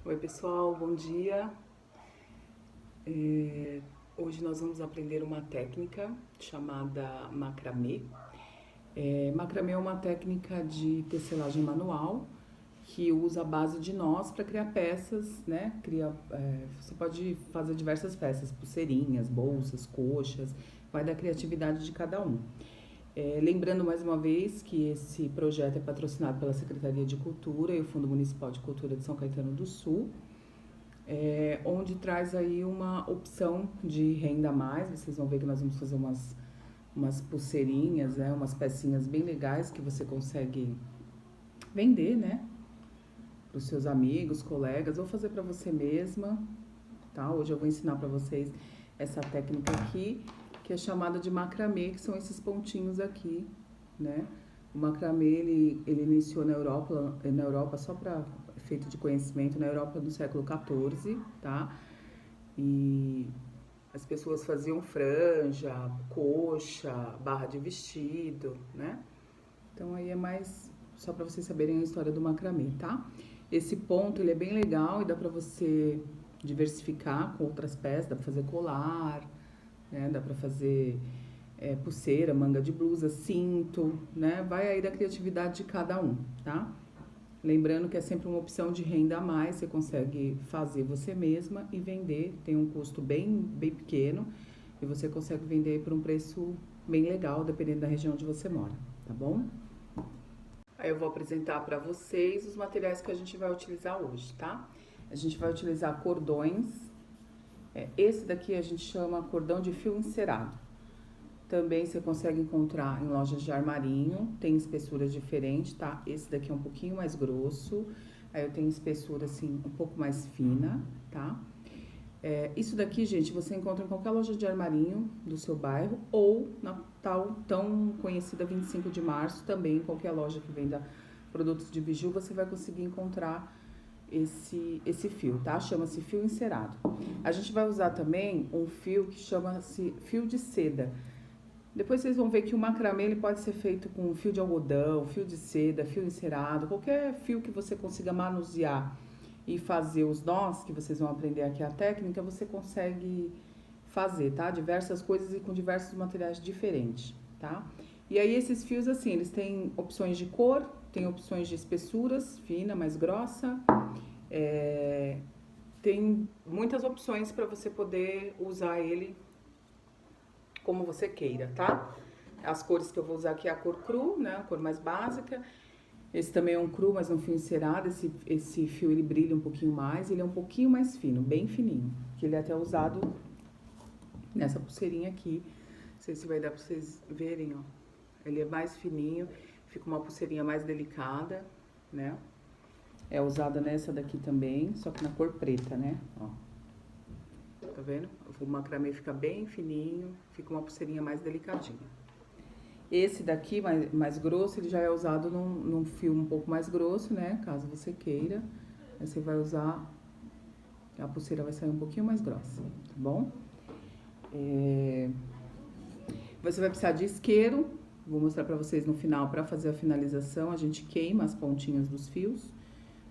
Oi pessoal, bom dia. Hoje nós vamos aprender uma técnica chamada macramê. Macramê é uma técnica de tecelagem manual que usa a base de nós para criar peças, né? Você pode fazer diversas peças, pulseirinhas, bolsas, coxas, vai da criatividade de cada um. Lembrando mais uma vez que esse projeto é patrocinado pela Secretaria de Cultura e o Fundo Municipal de Cultura de São Caetano do Sul, onde traz aí uma opção de renda a mais. Vocês vão ver que nós vamos fazer umas pulseirinhas, né, umas pecinhas bem legais que você consegue vender, né, para os seus amigos, colegas, ou fazer para você mesma, tá? Hoje eu vou ensinar para vocês essa técnica aqui, que é chamada de macramê, que são esses pontinhos aqui, né? O macramê, ele iniciou na Europa só para efeito de conhecimento, na Europa do século XIV, tá? E as pessoas faziam franja, coxa, barra de vestido, né? Então aí é mais só para vocês saberem a história do macramê, tá? Esse ponto, ele é bem legal e dá para você diversificar com outras peças, dá para fazer colar, né? Dá para fazer pulseira, manga de blusa, cinto, né? Vai aí da criatividade de cada um, tá? Lembrando que é sempre uma opção de renda a mais, você consegue fazer você mesma e vender, tem um custo bem pequeno e você consegue vender por um preço bem legal, dependendo da região onde você mora, tá bom? Aí eu vou apresentar para vocês os materiais que a gente vai utilizar hoje, tá? A gente vai utilizar cordões, esse daqui a gente chama cordão de fio encerado. Também você consegue encontrar em lojas de armarinho, tem espessuras diferentes, tá? Esse daqui é um pouquinho mais grosso, aí eu tenho espessura assim um pouco mais fina, tá? Isso daqui, gente, você encontra em qualquer loja de armarinho do seu bairro ou na tão conhecida 25 de março, também em qualquer loja que venda produtos de biju, você vai conseguir encontrar esse fio, tá? Chama-se fio encerado. A gente vai usar também um fio que chama-se fio de seda. Depois vocês vão ver que o macramê ele pode ser feito com fio de algodão, fio de seda, fio encerado, qualquer fio que você consiga manusear e fazer os nós, que vocês vão aprender aqui a técnica, você consegue fazer, tá? Diversas coisas e com diversos materiais diferentes, tá? E aí esses fios, assim, eles têm opções de cor, tem opções de espessuras, fina, mais grossa, tem muitas opções para você poder usar ele como você queira, tá? As cores que eu vou usar aqui é a cor cru, né? A cor mais básica. Esse também é um cru, mas um fio encerado. Esse fio, ele brilha um pouquinho mais. Ele é um pouquinho mais fino, bem fininho. Que ele é até usado nessa pulseirinha aqui. Não sei se vai dar pra vocês verem, ó. Ele é mais fininho, fica uma pulseirinha mais delicada, né? É usada nessa daqui também, só que na cor preta, né? Ó. Tá vendo? O macramê fica bem fininho, fica uma pulseirinha mais delicadinha. Esse daqui, mais grosso, ele já é usado num fio um pouco mais grosso, né? Caso você queira. Aí você vai usar, a pulseira vai sair um pouquinho mais grossa, tá bom? Você vai precisar de isqueiro. Vou mostrar pra vocês no final, pra fazer a finalização, a gente queima as pontinhas dos fios.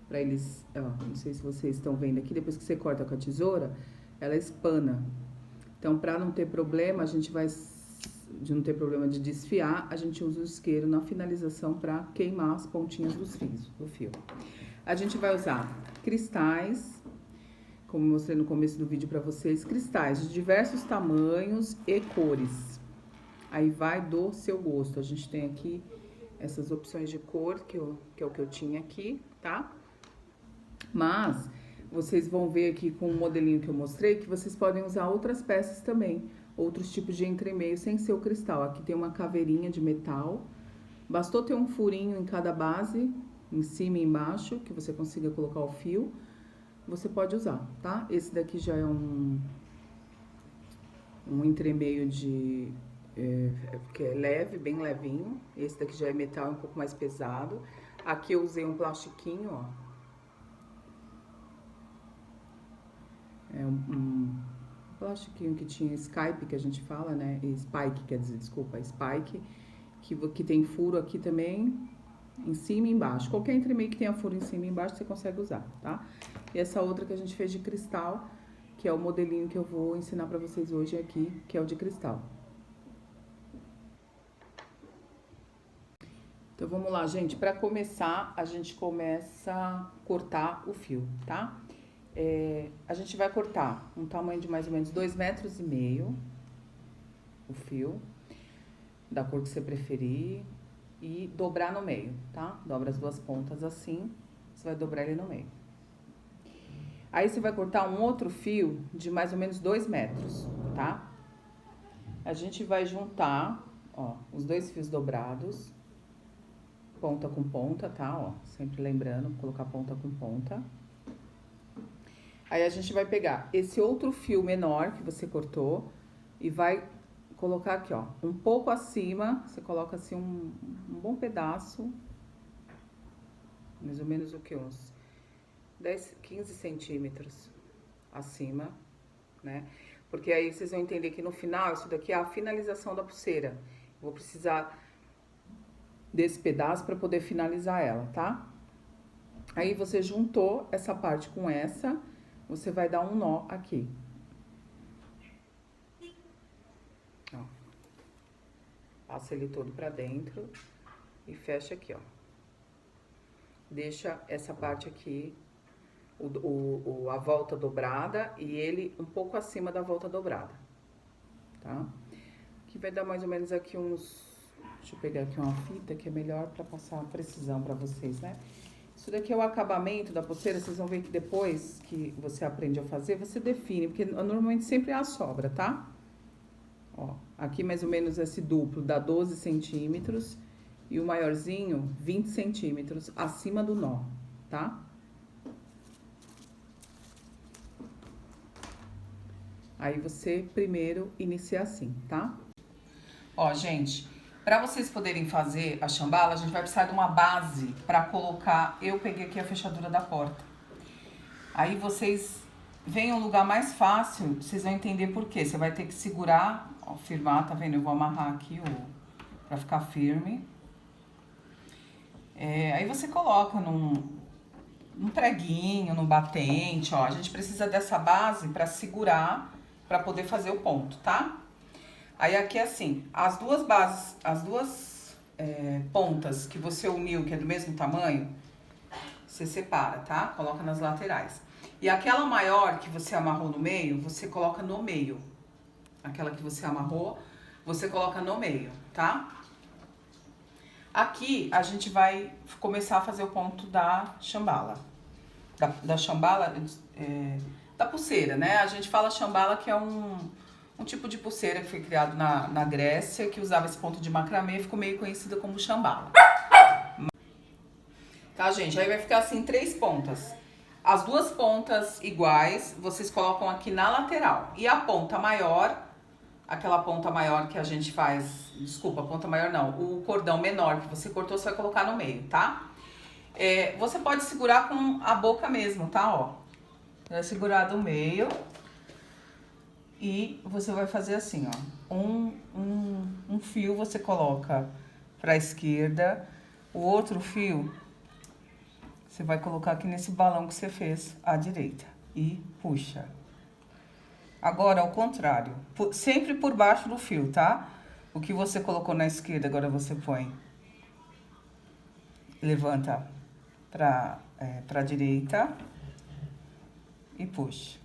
Pra eles, ó, não sei se vocês estão vendo aqui, depois que você corta com a tesoura, ela espana. Então, para não ter problema, não ter problema de desfiar, a gente usa o isqueiro na finalização para queimar as pontinhas do fio. A gente vai usar cristais, como eu mostrei no começo do vídeo para vocês, cristais de diversos tamanhos e cores. Aí vai do seu gosto. A gente tem aqui essas opções de cor, que é o que eu tinha aqui, tá? Mas vocês vão ver aqui com o modelinho que eu mostrei que vocês podem usar outras peças também, outros tipos de entremeio sem ser o cristal. Aqui tem uma caveirinha de metal, bastou ter um furinho em cada base, em cima e embaixo, que você consiga colocar o fio, você pode usar, tá? Esse daqui já é um entremeio que é leve, bem levinho. Esse daqui já é metal, um pouco mais pesado. Aqui eu usei um plastiquinho, ó. É um plastiquinho que tinha Skype, que a gente fala, né? Spike, quer dizer, desculpa, Spike, que tem furo aqui também. em cima e embaixo. Qualquer entremeio que tenha furo em cima e embaixo, você consegue usar, tá? E essa outra que a gente fez de cristal, que é o modelinho que eu vou ensinar pra vocês hoje aqui, que é o de cristal. Então, vamos lá, gente. Pra começar, a gente começa a cortar o fio, tá? A gente vai cortar um tamanho de mais ou menos 2,5 metros o fio, da cor que você preferir, e dobrar no meio, tá? Dobra as duas pontas assim, você vai dobrar ele no meio. Aí você vai cortar um outro fio de mais ou menos 2 metros, tá? A gente vai juntar, ó, os dois fios dobrados, ponta com ponta, tá? Ó, sempre lembrando, colocar ponta com ponta. Aí a gente vai pegar esse outro fio menor que você cortou e vai colocar aqui, ó, um pouco acima, você coloca assim um bom pedaço, mais ou menos o que, uns 10, 15 centímetros acima, né? Porque aí vocês vão entender que no final, isso daqui é a finalização da pulseira. Vou precisar desse pedaço para poder finalizar ela, tá? Aí você juntou essa parte com essa, você vai dar um nó aqui. Ó. Passa ele todo pra dentro e fecha aqui, ó. Deixa essa parte aqui, a volta dobrada e ele um pouco acima da volta dobrada, tá? Que vai dar mais ou menos aqui uns... Deixa eu pegar aqui uma fita que é melhor pra passar a precisão pra vocês, né? Isso daqui é o acabamento da pulseira, vocês vão ver que depois que você aprende a fazer, você define, porque normalmente sempre há sobra, tá? Ó, aqui mais ou menos esse duplo dá 12 centímetros e o maiorzinho 20 centímetros acima do nó, tá? Aí você primeiro inicia assim, tá? Ó, gente, pra vocês poderem fazer a chambala, a gente vai precisar de uma base pra colocar... Eu peguei aqui a fechadura da porta. Aí vocês veem um lugar mais fácil, vocês vão entender por quê. Você vai ter que segurar, ó, firmar, tá vendo? Eu vou amarrar aqui pra ficar firme. Aí você coloca num preguinho, num batente, ó. A gente precisa dessa base pra segurar, pra poder fazer o ponto, tá? Aí aqui assim, as duas bases, pontas que você uniu, que é do mesmo tamanho, você separa, tá? Coloca nas laterais. E aquela maior que você amarrou no meio, você coloca no meio. Aquela que você amarrou, você coloca no meio, tá? Aqui a gente vai começar a fazer o ponto da chambala. Da chambala, da pulseira, né? A gente fala chambala que é um tipo de pulseira que foi criado na Grécia, que usava esse ponto de macramê, ficou meio conhecida como chambala. Tá, gente? Aí vai ficar assim, 3 pontas. As duas pontas iguais, vocês colocam aqui na lateral. E a ponta maior, aquela ponta maior que a gente faz... Desculpa, a ponta maior não. O cordão menor que você cortou, você vai colocar no meio, tá? Você pode segurar com a boca mesmo, tá? Ó. Vai segurar do meio... E você vai fazer assim, ó, um fio você coloca pra esquerda, o outro fio você vai colocar aqui nesse balão que você fez à direita e puxa. Agora, ao contrário, sempre por baixo do fio, tá? O que você colocou na esquerda, agora você põe, levanta pra direita e puxa.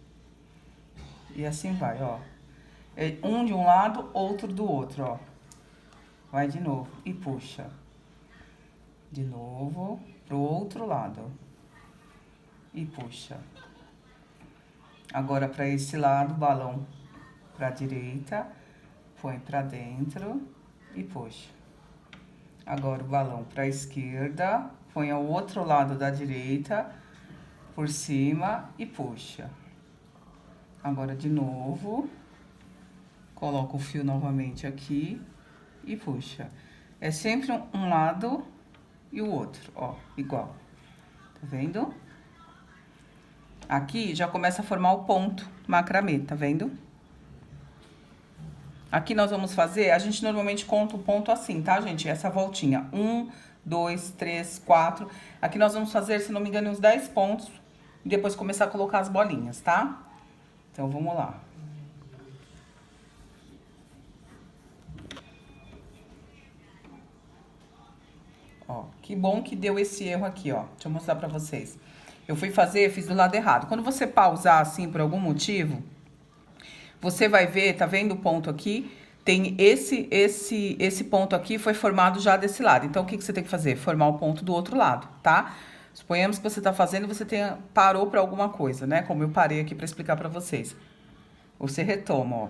E assim vai, ó. Um de um lado, outro do outro, ó. Vai de novo e puxa. De novo, pro outro lado. E puxa. Agora, pra esse lado, balão pra direita, põe pra dentro e puxa. Agora, o balão pra esquerda, põe ao outro lado da direita, por cima e puxa. Agora, de novo, coloca o fio novamente aqui e puxa. É sempre um lado e o outro, ó, igual. Tá vendo? Aqui já começa a formar o ponto macramê, tá vendo? Aqui nós vamos fazer, a gente normalmente conta o ponto assim, tá, gente? Essa voltinha. 1, 2, 3, 4. Aqui nós vamos fazer, se não me engano, uns 10 pontos. E depois começar a colocar as bolinhas, tá? Então, vamos lá. Ó, que bom que deu esse erro aqui, ó. Deixa eu mostrar pra vocês. Eu fui fazer, fiz do lado errado. Quando você pausar assim, por algum motivo, você vai ver, tá vendo o ponto aqui? Tem esse ponto aqui foi formado já desse lado. Então, o que você tem que fazer? Formar o ponto do outro lado, tá? Suponhamos que você tá fazendo e você parou pra alguma coisa, né? Como eu parei aqui pra explicar pra vocês. Você retoma, ó.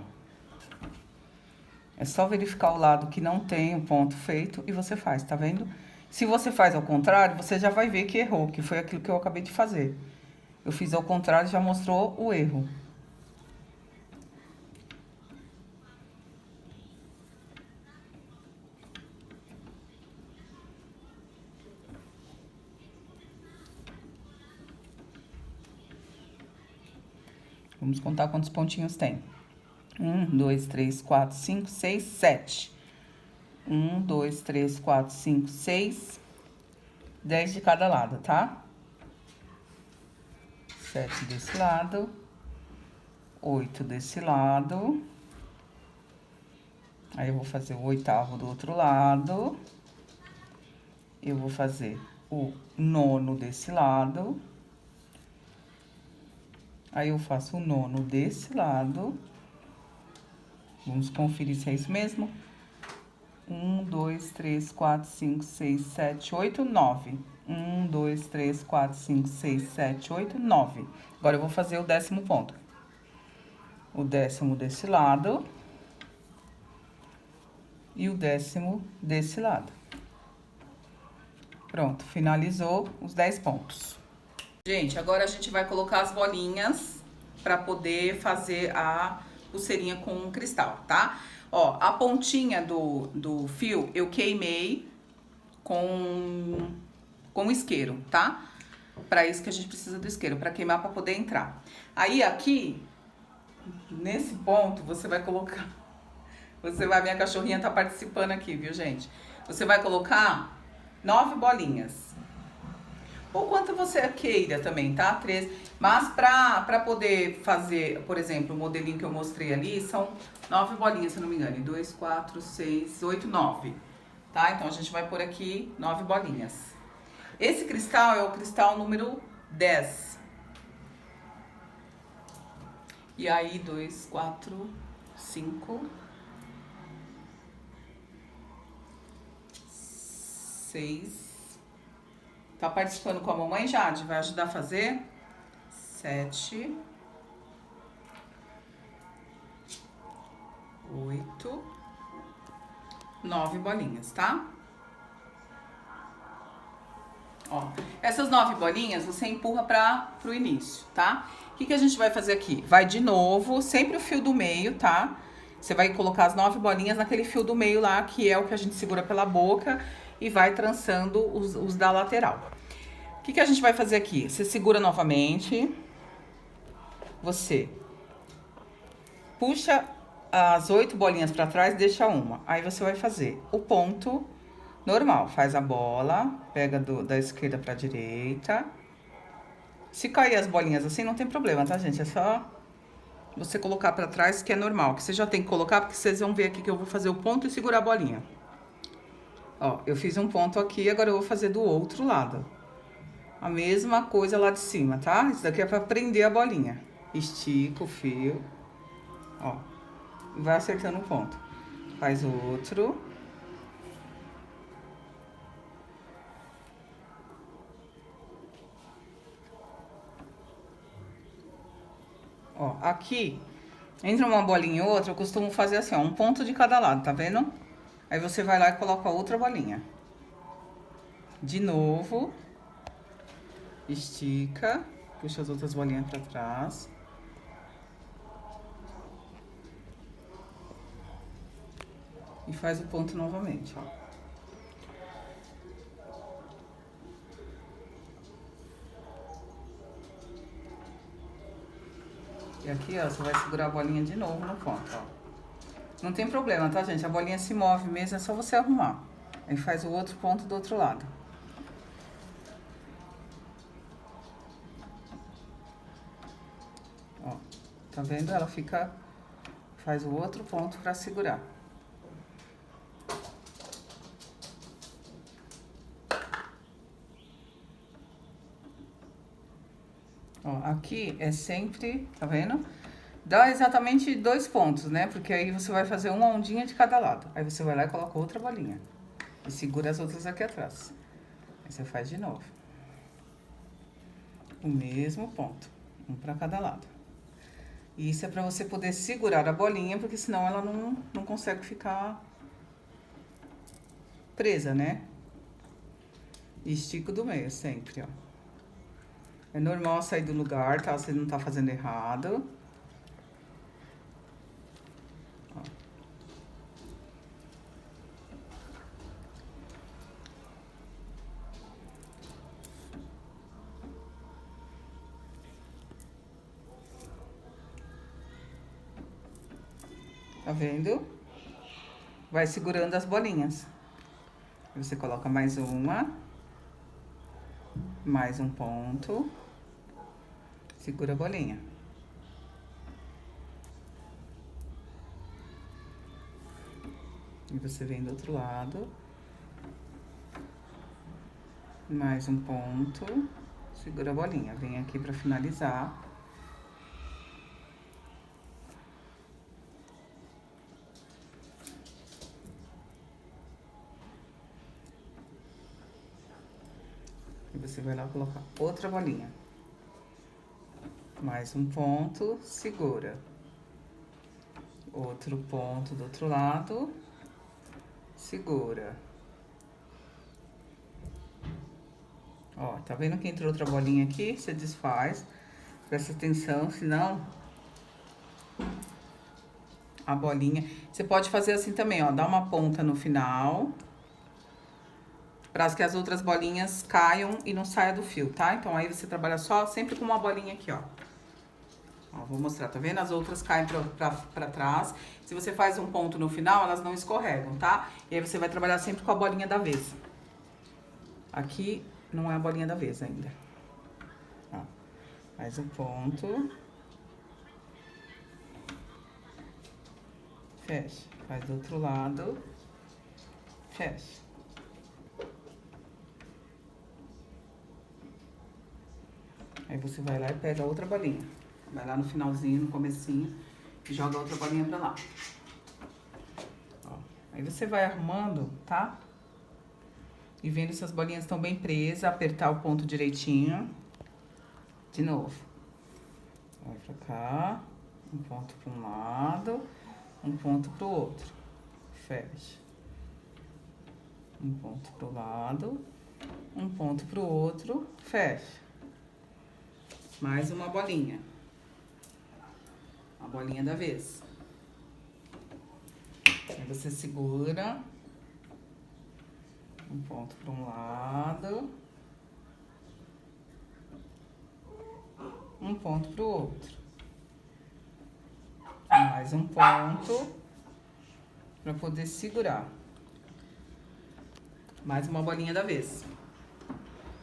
É só verificar o lado que não tem o ponto feito e você faz, tá vendo? Se você faz ao contrário, você já vai ver que errou, que foi aquilo que eu acabei de fazer. Eu fiz ao contrário e já mostrou o erro. Vamos contar quantos pontinhos tem. 1, 2, 3, 4, 5, 6, 7. 1, 2, 3, 4, 5, 6. 10 de cada lado, tá? 7 desse lado. 8 desse lado. Aí, eu vou fazer o 8º do outro lado. Eu vou fazer o 9º desse lado. Aí, eu faço o 9º desse lado. Vamos conferir se é isso mesmo. 1, 2, 3, 4, 5, 6, 7, 8, 9. 1, 2, 3, 4, 5, 6, 7, 8, 9. Agora, eu vou fazer o 10º ponto. O 10º desse lado. E o 10º desse lado. Pronto, finalizou os 10 pontos. Gente, agora a gente vai colocar as bolinhas pra poder fazer a pulseirinha com cristal, tá? Ó, a pontinha do fio eu queimei com isqueiro, tá? Pra isso que a gente precisa do isqueiro, pra queimar pra poder entrar. Aí aqui, nesse ponto, você vai colocar... minha cachorrinha tá participando aqui, viu, gente? Você vai colocar 9 bolinhas. Ou quanto você queira também, tá? 3. Mas pra poder fazer, por exemplo, o modelinho que eu mostrei ali, são 9 bolinhas, se eu não me engano. 2, 4, 6, 8, 9. Tá? Então, a gente vai pôr aqui 9 bolinhas. Esse cristal é o cristal número 10. E aí, 2, 4, 5... 6. Tá participando com a mamãe, Jade? Vai ajudar a fazer? 7. 8. 9 bolinhas, tá? Ó, essas 9 bolinhas você empurra pro início, tá? O que a gente vai fazer aqui? Vai de novo, sempre o fio do meio, tá? Você vai colocar as 9 bolinhas naquele fio do meio lá, que é o que a gente segura pela boca e vai trançando os da lateral. O que a gente vai fazer aqui? Você segura novamente. Você puxa as 8 bolinhas pra trás, deixa uma. Aí você vai fazer o ponto normal. Faz a bola, pega da esquerda pra direita. Se cair as bolinhas assim, não tem problema, tá, gente? É só você colocar pra trás, que é normal. Que você já tem que colocar, porque vocês vão ver aqui que eu vou fazer o ponto e segurar a bolinha. Ó, eu fiz um ponto aqui, agora eu vou fazer do outro lado. A mesma coisa lá de cima, tá? Isso daqui é pra prender a bolinha. Estica o fio, ó, e vai acertando o ponto. Faz outro. Ó, aqui, entre uma bolinha e outra, eu costumo fazer assim, ó, um ponto de cada lado, tá vendo? Aí você vai lá e coloca a outra bolinha. De novo. Estica, puxa as outras bolinhas pra trás. E faz o ponto novamente, ó. E aqui, ó, você vai segurar a bolinha de novo no ponto, ó. Não tem problema, tá, gente? A bolinha se move mesmo, é só você arrumar. Aí faz o outro ponto do outro lado. Ó, tá vendo? Ela fica... Faz o outro ponto pra segurar. Ó, aqui é sempre, tá vendo? Dá exatamente 2 pontos, né? Porque aí você vai fazer uma ondinha de cada lado. Aí você vai lá e coloca outra bolinha. E segura as outras aqui atrás. Aí você faz de novo. O mesmo ponto. Um pra cada lado. E isso é pra você poder segurar a bolinha, porque senão ela não consegue ficar presa, né? E estico do meio sempre, ó. É normal sair do lugar, tá? Você não tá fazendo errado. Ó. Tá vendo? Vai segurando as bolinhas. Você coloca mais uma. Mais um ponto. Segura a bolinha. E você vem do outro lado. Mais um ponto. Segura a bolinha. Vem aqui pra finalizar. E você vai lá colocar outra bolinha. Mais um ponto, segura. Outro ponto do outro lado, segura. Ó, tá vendo que entrou outra bolinha aqui? Você desfaz. Presta atenção, senão a bolinha... Você pode fazer assim também, ó, dá uma ponta no final, para que as outras bolinhas caiam e não saia do fio, tá? Então aí você trabalha só sempre com uma bolinha aqui, ó. Ó, vou mostrar, tá vendo? As outras caem pra trás. Se você faz um ponto no final, elas não escorregam, tá? E aí você vai trabalhar sempre com a bolinha da vez. Aqui não é a bolinha da vez ainda. Ó, faz um ponto. Fecha. Faz do outro lado. Fecha. Aí você vai lá e pega outra bolinha. Vai lá no finalzinho, no comecinho, e joga outra bolinha pra lá. Ó, aí você vai arrumando, tá? E vendo se as bolinhas estão bem presas, apertar o ponto direitinho. De novo. Vai pra cá, um ponto pra um lado, um ponto pro outro. Fecha. Um ponto pro lado, um ponto pro outro, fecha. Mais uma bolinha. A bolinha da vez. Aí você segura. Um ponto para um lado. Um ponto para o outro. Mais um ponto para poder segurar. Mais uma bolinha da vez.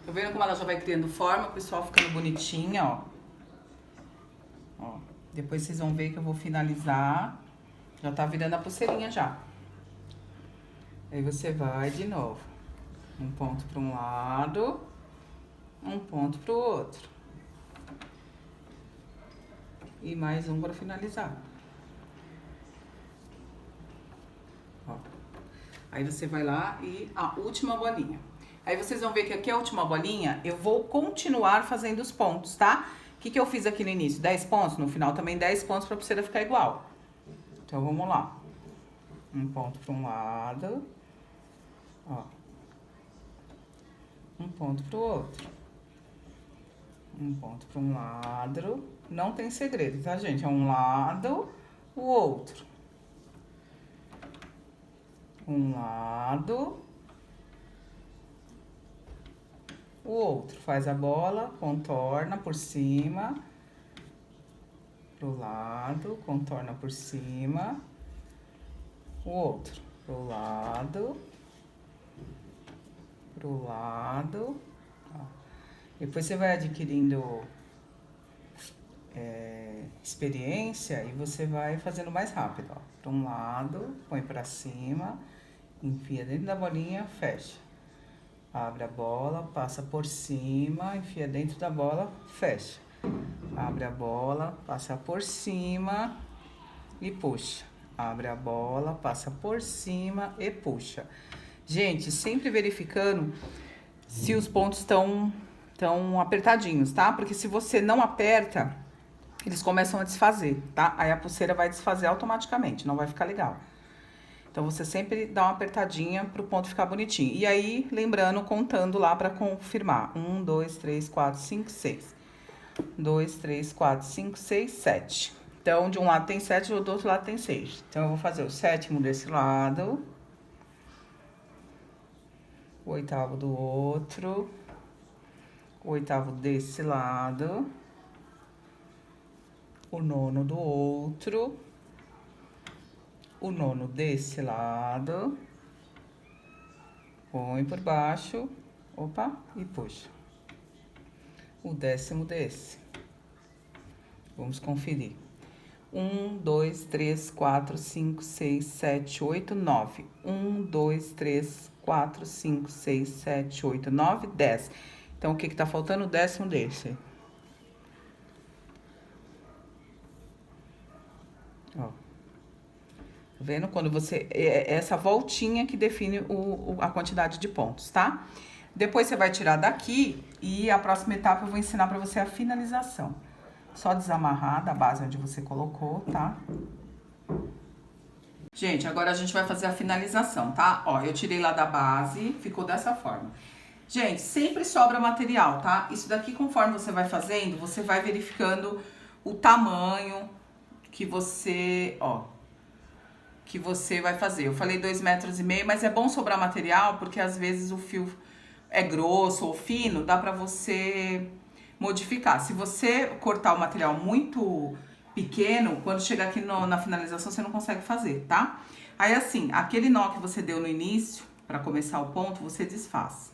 Tá vendo como ela já vai criando forma, o pessoal ficando bonitinha, ó. Ó. Depois vocês vão ver que eu vou finalizar. Já tá virando a pulseirinha já. Aí você vai de novo. Um ponto para um lado, um ponto para o outro. E mais um para finalizar. Ó. Aí você vai lá e a última bolinha. Aí vocês vão ver que aqui a última bolinha, eu vou continuar fazendo os pontos, tá? O que eu fiz aqui no início? 10 pontos, no final também 10 pontos pra pulseira ficar igual. Então, vamos lá. Um ponto para um lado. Ó. Um ponto pro outro. Um ponto para um lado. Não tem segredo, tá, gente? É um lado, o outro. Um lado, o outro. Faz a bola, contorna por cima. Pro lado, contorna por cima. O outro. Pro lado. pro lado, ó. Depois você vai adquirindo experiência e você vai fazendo mais rápido, ó. Para um lado, põe pra cima, enfia dentro da bolinha, fecha. Abre a bola, passa por cima, enfia dentro da bola, fecha. Abre a bola, passa por cima e puxa. Abre a bola, passa por cima e puxa. Gente, sempre verificando se os pontos estão apertadinhos, tá? Porque se você não aperta, eles começam a desfazer, tá? Aí a pulseira vai desfazer automaticamente, não vai ficar legal. Então, você sempre dá uma apertadinha pro ponto ficar bonitinho. E aí, lembrando, contando lá pra confirmar. 1, 2, 3, 4, 5, 6. 2, 3, 4, 5, 6, 7. Então, de um lado tem 7 e do outro lado tem 6. Então, eu vou fazer o 7º desse lado. O 8º do outro. O 8º desse lado. O 9º do outro. O 9º desse lado. Põe por baixo. Opa, e puxa. O 10º desse. Vamos conferir. 1, 2, 3, 4, 5, 6, 7, 8, 9. 1, 2, 3, 4, 5, 6, 7, 8, 9, 10. Então, o que tá faltando? O 10º desse. Ó. Tá vendo? Quando você... É essa voltinha que define a quantidade de pontos, tá? Depois você vai tirar daqui e a próxima etapa eu vou ensinar pra você a finalização. Só desamarrar da base onde você colocou, tá? Gente, agora a gente vai fazer a finalização, tá? Ó, eu tirei lá da base, ficou dessa forma. Gente, sempre sobra material, tá? Isso daqui, conforme você vai fazendo, você vai verificando o tamanho que você, ó, que você vai fazer. Eu falei 2,5 metros, mas é bom sobrar material, porque às vezes o fio é grosso ou fino, dá pra você modificar. Se você cortar o material muito pequeno, quando chegar aqui na finalização, você não consegue fazer, tá? Aí assim, aquele nó que você deu no início, pra começar o ponto, você desfaz.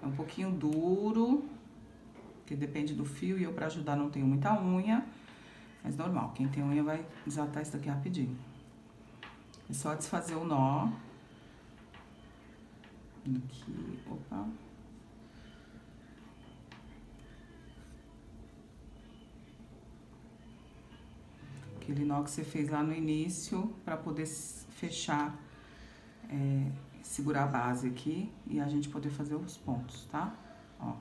É um pouquinho duro, que depende do fio, e eu pra ajudar não tenho muita unha, mas normal, quem tem unha vai desatar isso daqui rapidinho. É só desfazer o nó. Aqui, opa. Aquele nó que você fez lá no início, pra poder fechar, segurar a base aqui e a gente poder fazer os pontos, tá? Ó.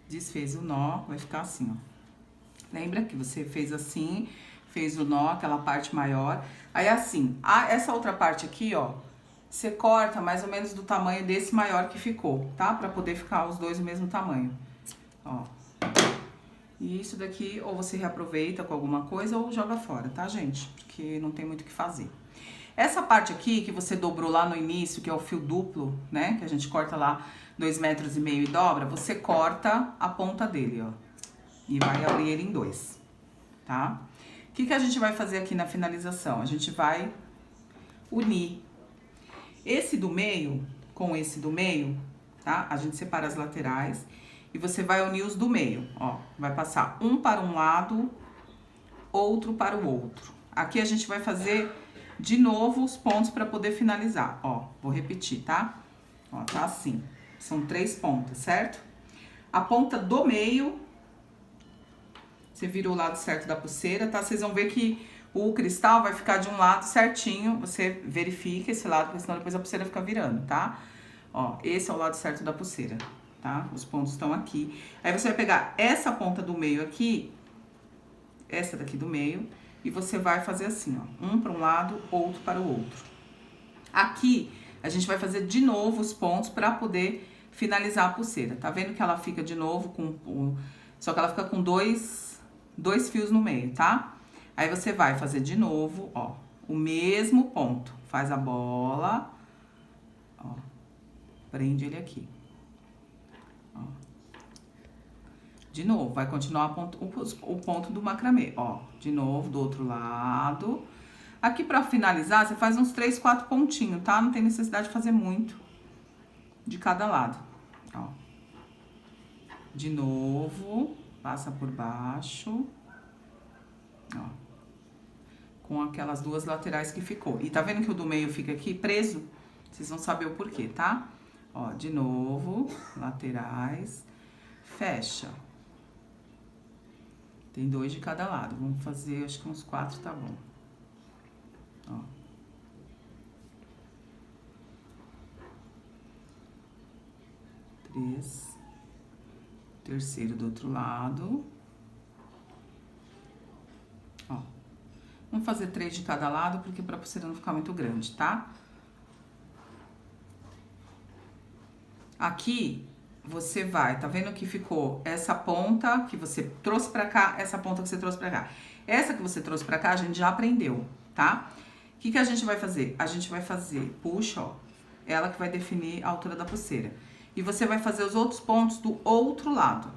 Desfez o nó, vai ficar assim, ó. Lembra que você fez assim, fez o nó, aquela parte maior. Aí assim, essa outra parte aqui, ó, você corta mais ou menos do tamanho desse maior que ficou, tá? Pra poder ficar os dois do mesmo tamanho, ó. E isso daqui, ou você reaproveita com alguma coisa ou joga fora, tá, gente? Porque não tem muito o que fazer. Essa parte aqui que você dobrou lá no início, que é o fio duplo, né? Que a gente corta lá 2,5 metros e dobra, você corta a ponta dele, ó. E vai abrir ele em 2, tá? O que a gente vai fazer aqui na finalização? A gente vai unir esse do meio com esse do meio, tá? A gente separa as laterais e você vai unir os do meio, ó. Vai passar um para um lado, outro para o outro. Aqui a gente vai fazer de novo os pontos para poder finalizar, ó. Vou repetir, tá? Ó, tá assim. São 3 pontas, certo? A ponta do meio, você vira o lado certo da pulseira, tá? Vocês vão ver que o cristal vai ficar de um lado certinho. Você verifica esse lado, porque senão depois a pulseira fica virando, tá? Ó, esse é o lado certo da pulseira, tá? Os pontos estão aqui. Aí você vai pegar essa ponta do meio aqui, essa daqui do meio, e você vai fazer assim, ó. Um para um lado, outro para o outro. Aqui, a gente vai fazer de novo os pontos para poder finalizar a pulseira. Tá vendo que ela fica de novo com... Só que ela fica com dois fios no meio, tá? Aí você vai fazer de novo, ó, o mesmo ponto. Faz a bola, ó, prende ele aqui. Ó. De novo, vai continuar o ponto do macramê, ó. De novo, do outro lado. Aqui pra finalizar, você faz uns 3, 4 pontinhos, tá? Não tem necessidade de fazer muito. de cada lado, ó. De novo, passa por baixo, ó. Com aquelas duas laterais que ficou. E tá vendo que o do meio fica aqui preso? Vocês vão saber o porquê, tá? Ó, de novo, laterais, fecha. Tem 2 de cada lado. Vamos fazer, acho que uns 4 tá bom. Ó. Três. Terceiro do outro lado. Ó. Vamos fazer 3 de cada lado, porque pra pulseira não ficar muito grande, tá? Aqui, você vai, tá vendo que ficou essa ponta que você trouxe pra cá, essa ponta que você trouxe pra cá. Essa que você trouxe pra cá, a gente já aprendeu, tá? O que a gente vai fazer? A gente vai fazer, puxa, ó, ela que vai definir a altura da pulseira. E você vai fazer os outros pontos do outro lado.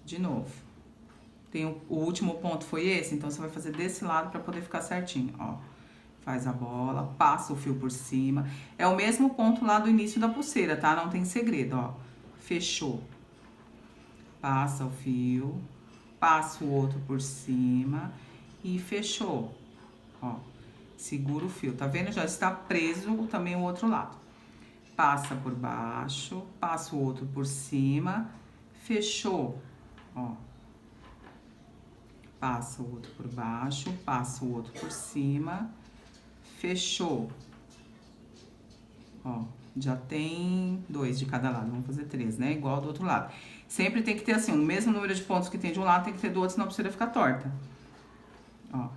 De novo. O último ponto foi esse, então você vai fazer desse lado pra poder ficar certinho, ó. Faz a bola, passa o fio por cima. É o mesmo ponto lá do início da pulseira, tá? Não tem segredo, ó. Fechou. Passa o fio, passa o outro por cima e fechou. Ó, segura o fio. Tá vendo? Já está preso também o outro lado. Passa por baixo, passa o outro por cima, fechou. Ó. Passa o outro por baixo, passa o outro por cima, fechou. Ó, já tem 2 de cada lado, vamos fazer 3, né? Igual do outro lado. Sempre tem que ter assim, o mesmo número de pontos que tem de um lado, tem que ter do outro, senão a pulseira fica torta. Ó.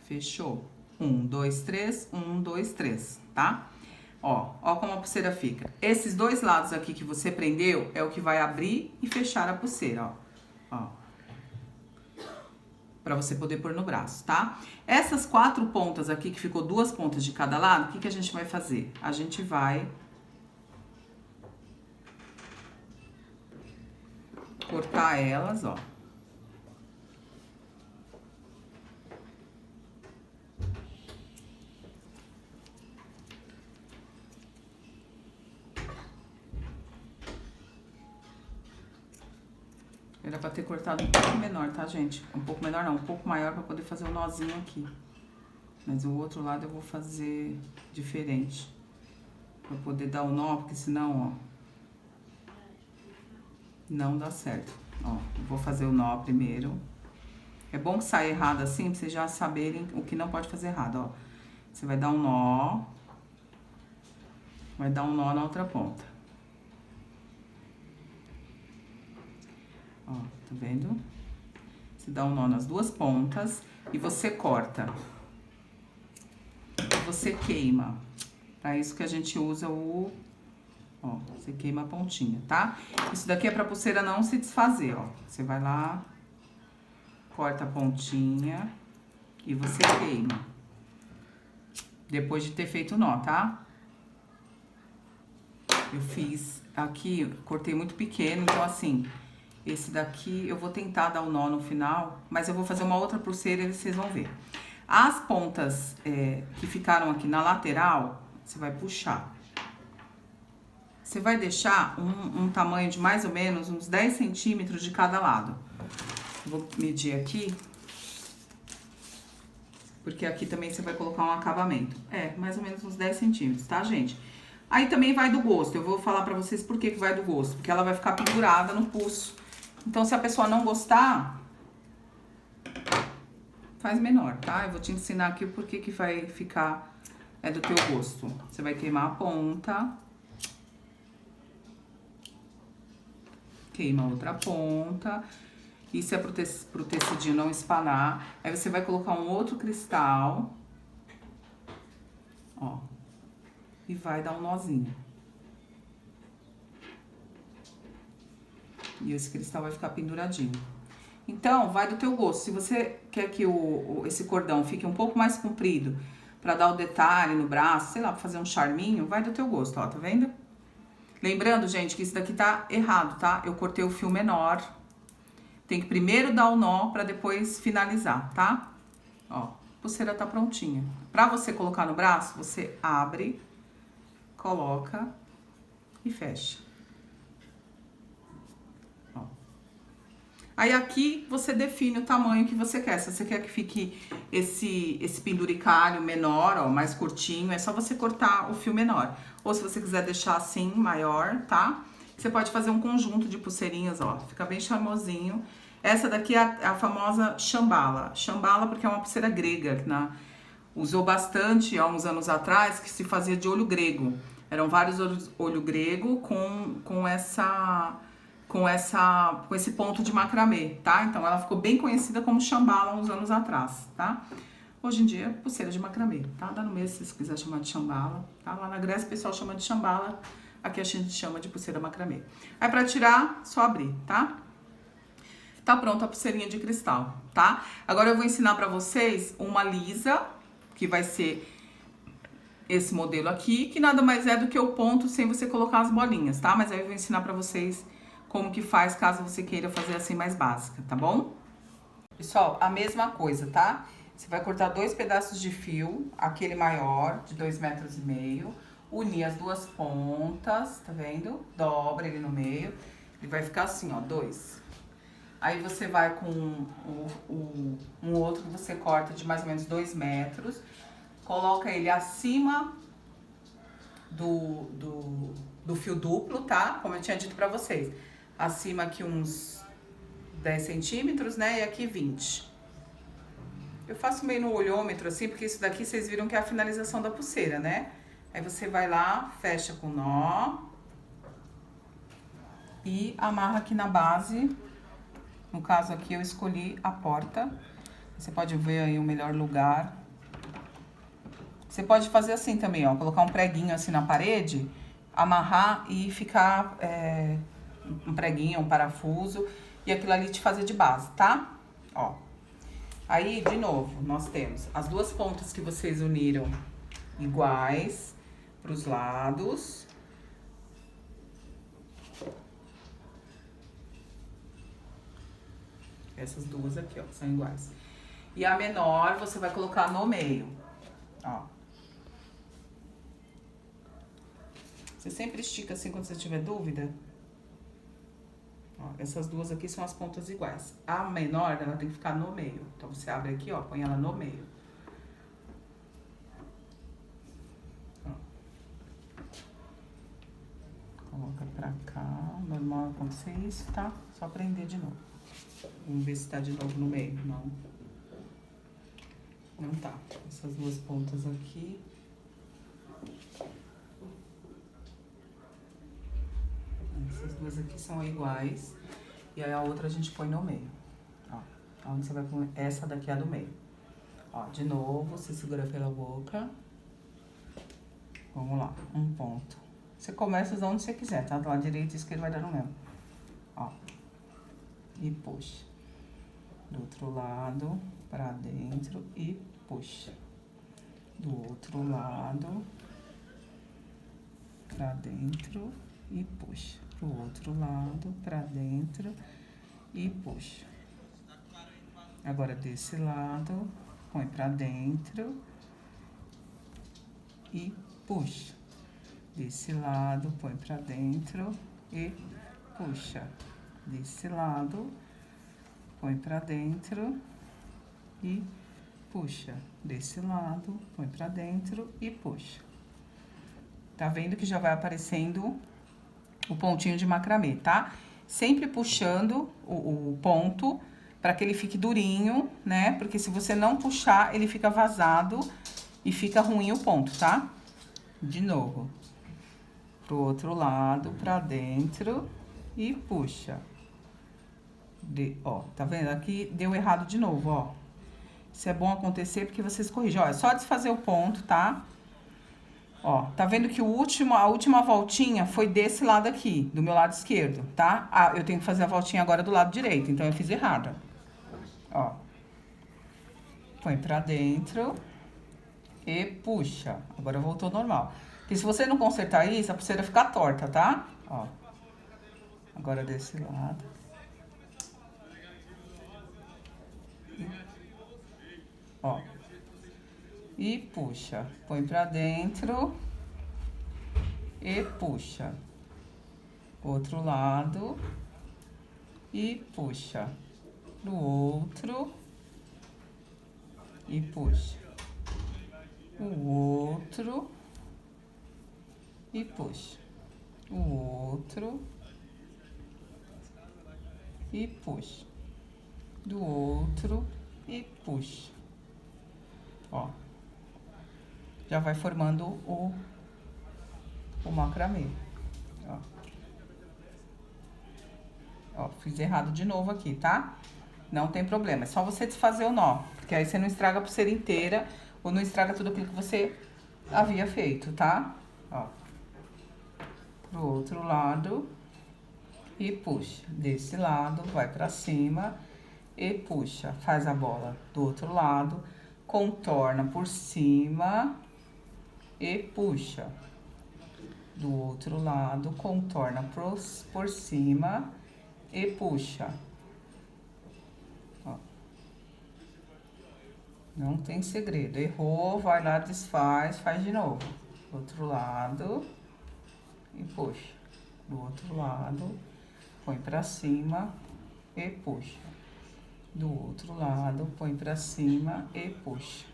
Fechou. 1, 2, 3, 1, 2, 3, tá? Ó como a pulseira fica. Esses 2 lados aqui que você prendeu é o que vai abrir e fechar a pulseira, ó. Pra você poder pôr no braço, tá? Essas 4 pontas aqui, que ficou 2 pontas de cada lado, o que a gente vai fazer? A gente vai cortar elas, ó. Era pra ter cortado um pouco menor, tá, gente? Um pouco menor não, um pouco maior pra poder fazer o nozinho aqui. Mas o outro lado eu vou fazer diferente. Pra poder dar o nó, porque senão, ó, não dá certo. Ó, eu vou fazer o nó primeiro. É bom que saia errado assim, pra vocês já saberem o que não pode fazer errado, ó. Você vai dar um nó. Vai dar um nó na outra ponta. Ó, tá vendo? Você dá um nó nas 2 pontas e você corta. Você queima. Pra isso que a gente usa o... Ó, você queima a pontinha, tá? Isso daqui é pra pulseira não se desfazer, ó. Você vai lá, corta a pontinha e você queima. Depois de ter feito o nó, tá? Eu fiz aqui, cortei muito pequeno, então assim... Esse daqui eu vou tentar dar o nó no final, mas eu vou fazer uma outra pulseira e vocês vão ver. As pontas que ficaram aqui na lateral, você vai puxar. Você vai deixar um tamanho de mais ou menos uns 10 centímetros de cada lado. Vou medir aqui. Porque aqui também você vai colocar um acabamento. Mais ou menos uns 10 centímetros, tá, gente? Aí também vai do gosto. Eu vou falar pra vocês por que vai do gosto. Porque ela vai ficar pendurada no pulso. Então, se a pessoa não gostar, faz menor, tá? Eu vou te ensinar aqui o porquê que vai ficar do teu gosto. Você vai queimar a ponta. Queima a outra ponta. Isso é pro tecidinho não espanar. Aí você vai colocar um outro cristal. Ó. E vai dar um nozinho. E esse cristal vai ficar penduradinho. Então, vai do teu gosto. Se você quer que esse cordão fique um pouco mais comprido, pra dar o detalhe no braço, sei lá, pra fazer um charminho, vai do teu gosto, ó, tá vendo? Lembrando, gente, que isso daqui tá errado, tá? Eu cortei o fio menor. Tem que primeiro dar o nó pra depois finalizar, tá? Ó, pulseira tá prontinha. Pra você colocar no braço, você abre, coloca e fecha. Ó. Aí aqui você define o tamanho que você quer. Se você quer que fique esse penduricalho menor, ó, mais curtinho, é só você cortar o fio menor. Ou se você quiser deixar assim, maior, tá? Você pode fazer um conjunto de pulseirinhas, ó, fica bem charmosinho. Essa daqui é a famosa chambala. Chambala porque é uma pulseira grega, que usou bastante há uns anos atrás, que se fazia de olho grego. Eram vários olho grego com esse ponto de macramê, tá? Então ela ficou bem conhecida como chambala uns anos atrás, tá? Hoje em dia, pulseira de macramê, tá? Dá no mesmo se você quiser chamar de chambala, tá? Lá na Grécia o pessoal chama de chambala, aqui a gente chama de pulseira macramê. Aí pra tirar, só abrir, tá? Tá pronta a pulseirinha de cristal, tá? Agora eu vou ensinar pra vocês uma lisa, que vai ser esse modelo aqui, que nada mais é do que o ponto sem você colocar as bolinhas, tá? Mas aí eu vou ensinar pra vocês como que faz, caso você queira fazer assim mais básica, tá bom? Pessoal, a mesma coisa, tá? Você vai cortar 2 pedaços de fio, aquele maior, de 2,5 metros, unir as duas pontas, tá vendo? Dobra ele no meio, ele vai ficar assim, ó, 2. Aí você vai com um outro que você corta de mais ou menos 2 metros, coloca ele acima do fio duplo, tá? Como eu tinha dito pra vocês. Acima aqui uns 10 centímetros, né? E aqui 20. Eu faço meio no olhômetro, assim, porque isso daqui vocês viram que é a finalização da pulseira, né? Aí você vai lá, fecha com nó e amarra aqui na base. No caso aqui eu escolhi a porta. Você pode ver aí o melhor lugar. Você pode fazer assim também, ó, colocar um preguinho assim na parede, amarrar e ficar um preguinho, um parafuso, e aquilo ali te fazer de base, tá? Ó. Aí, de novo, nós temos as duas pontas que vocês uniram iguais pros lados. Essas duas aqui, ó, são iguais. E a menor você vai colocar no meio, ó. Você sempre estica assim quando você tiver dúvida. Ó, essas duas aqui são as pontas iguais. A menor, ela tem que ficar no meio. Então, você abre aqui, ó, põe ela no meio. Ó. Coloca pra cá. Normal acontecer isso, tá? Só prender de novo. Vamos ver se tá de novo no meio. Não. Não tá. Essas duas pontas aqui. Essas duas aqui são iguais. E aí a outra a gente põe no meio. Ó. Onde você vai pôr? Essa daqui é a do meio. Ó, de novo, você segura pela boca. Vamos lá. Um ponto. Você começa onde você quiser, tá? Do lado direito e esquerdo vai dar no mesmo. Ó. E puxa. Do outro lado, pra dentro e puxa. Do outro lado, pra dentro e puxa. Pro outro lado, pra dentro e puxa. Agora, desse lado, põe pra dentro e puxa. Desse lado, põe pra dentro e puxa. Desse lado, põe pra dentro e puxa. Desse lado, põe pra dentro e puxa. Tá vendo que já vai aparecendo o pontinho de macramê, tá? Sempre puxando o ponto para que ele fique durinho, né? Porque se você não puxar, ele fica vazado e fica ruim o ponto, tá? De novo. Pro outro lado, pra dentro e puxa. Ó, tá vendo? Aqui deu errado de novo, ó. Isso é bom acontecer porque vocês corrigem. Ó, é só desfazer o ponto, tá? Ó, tá vendo que a última voltinha foi desse lado aqui, do meu lado esquerdo, tá? Ah, eu tenho que fazer a voltinha agora do lado direito, então eu fiz errado. Ó. Põe pra dentro e puxa. Agora voltou normal. Porque se você não consertar isso, a pulseira fica torta, tá? Ó. Agora desse lado. Ó. e puxa. Põe pra dentro e puxa. Outro lado e puxa. Do outro e puxa. O outro e puxa. O outro e puxa. Do outro e puxa. Ó. Já vai formando o macramê. Ó. Ó, fiz errado de novo aqui, tá? Não tem problema, é só você desfazer o nó, porque aí você não estraga a pulseira inteira ou não estraga tudo aquilo que você havia feito, tá? Ó. Pro outro lado e puxa. Desse lado, vai pra cima e puxa. Faz a bola do outro lado, contorna por cima e puxa. Do outro lado, contorna por cima e puxa. Ó. Não tem segredo. Errou, vai lá, desfaz, faz de novo. Do outro lado e puxa. Do outro lado, põe pra cima e puxa. Do outro lado, põe pra cima e puxa.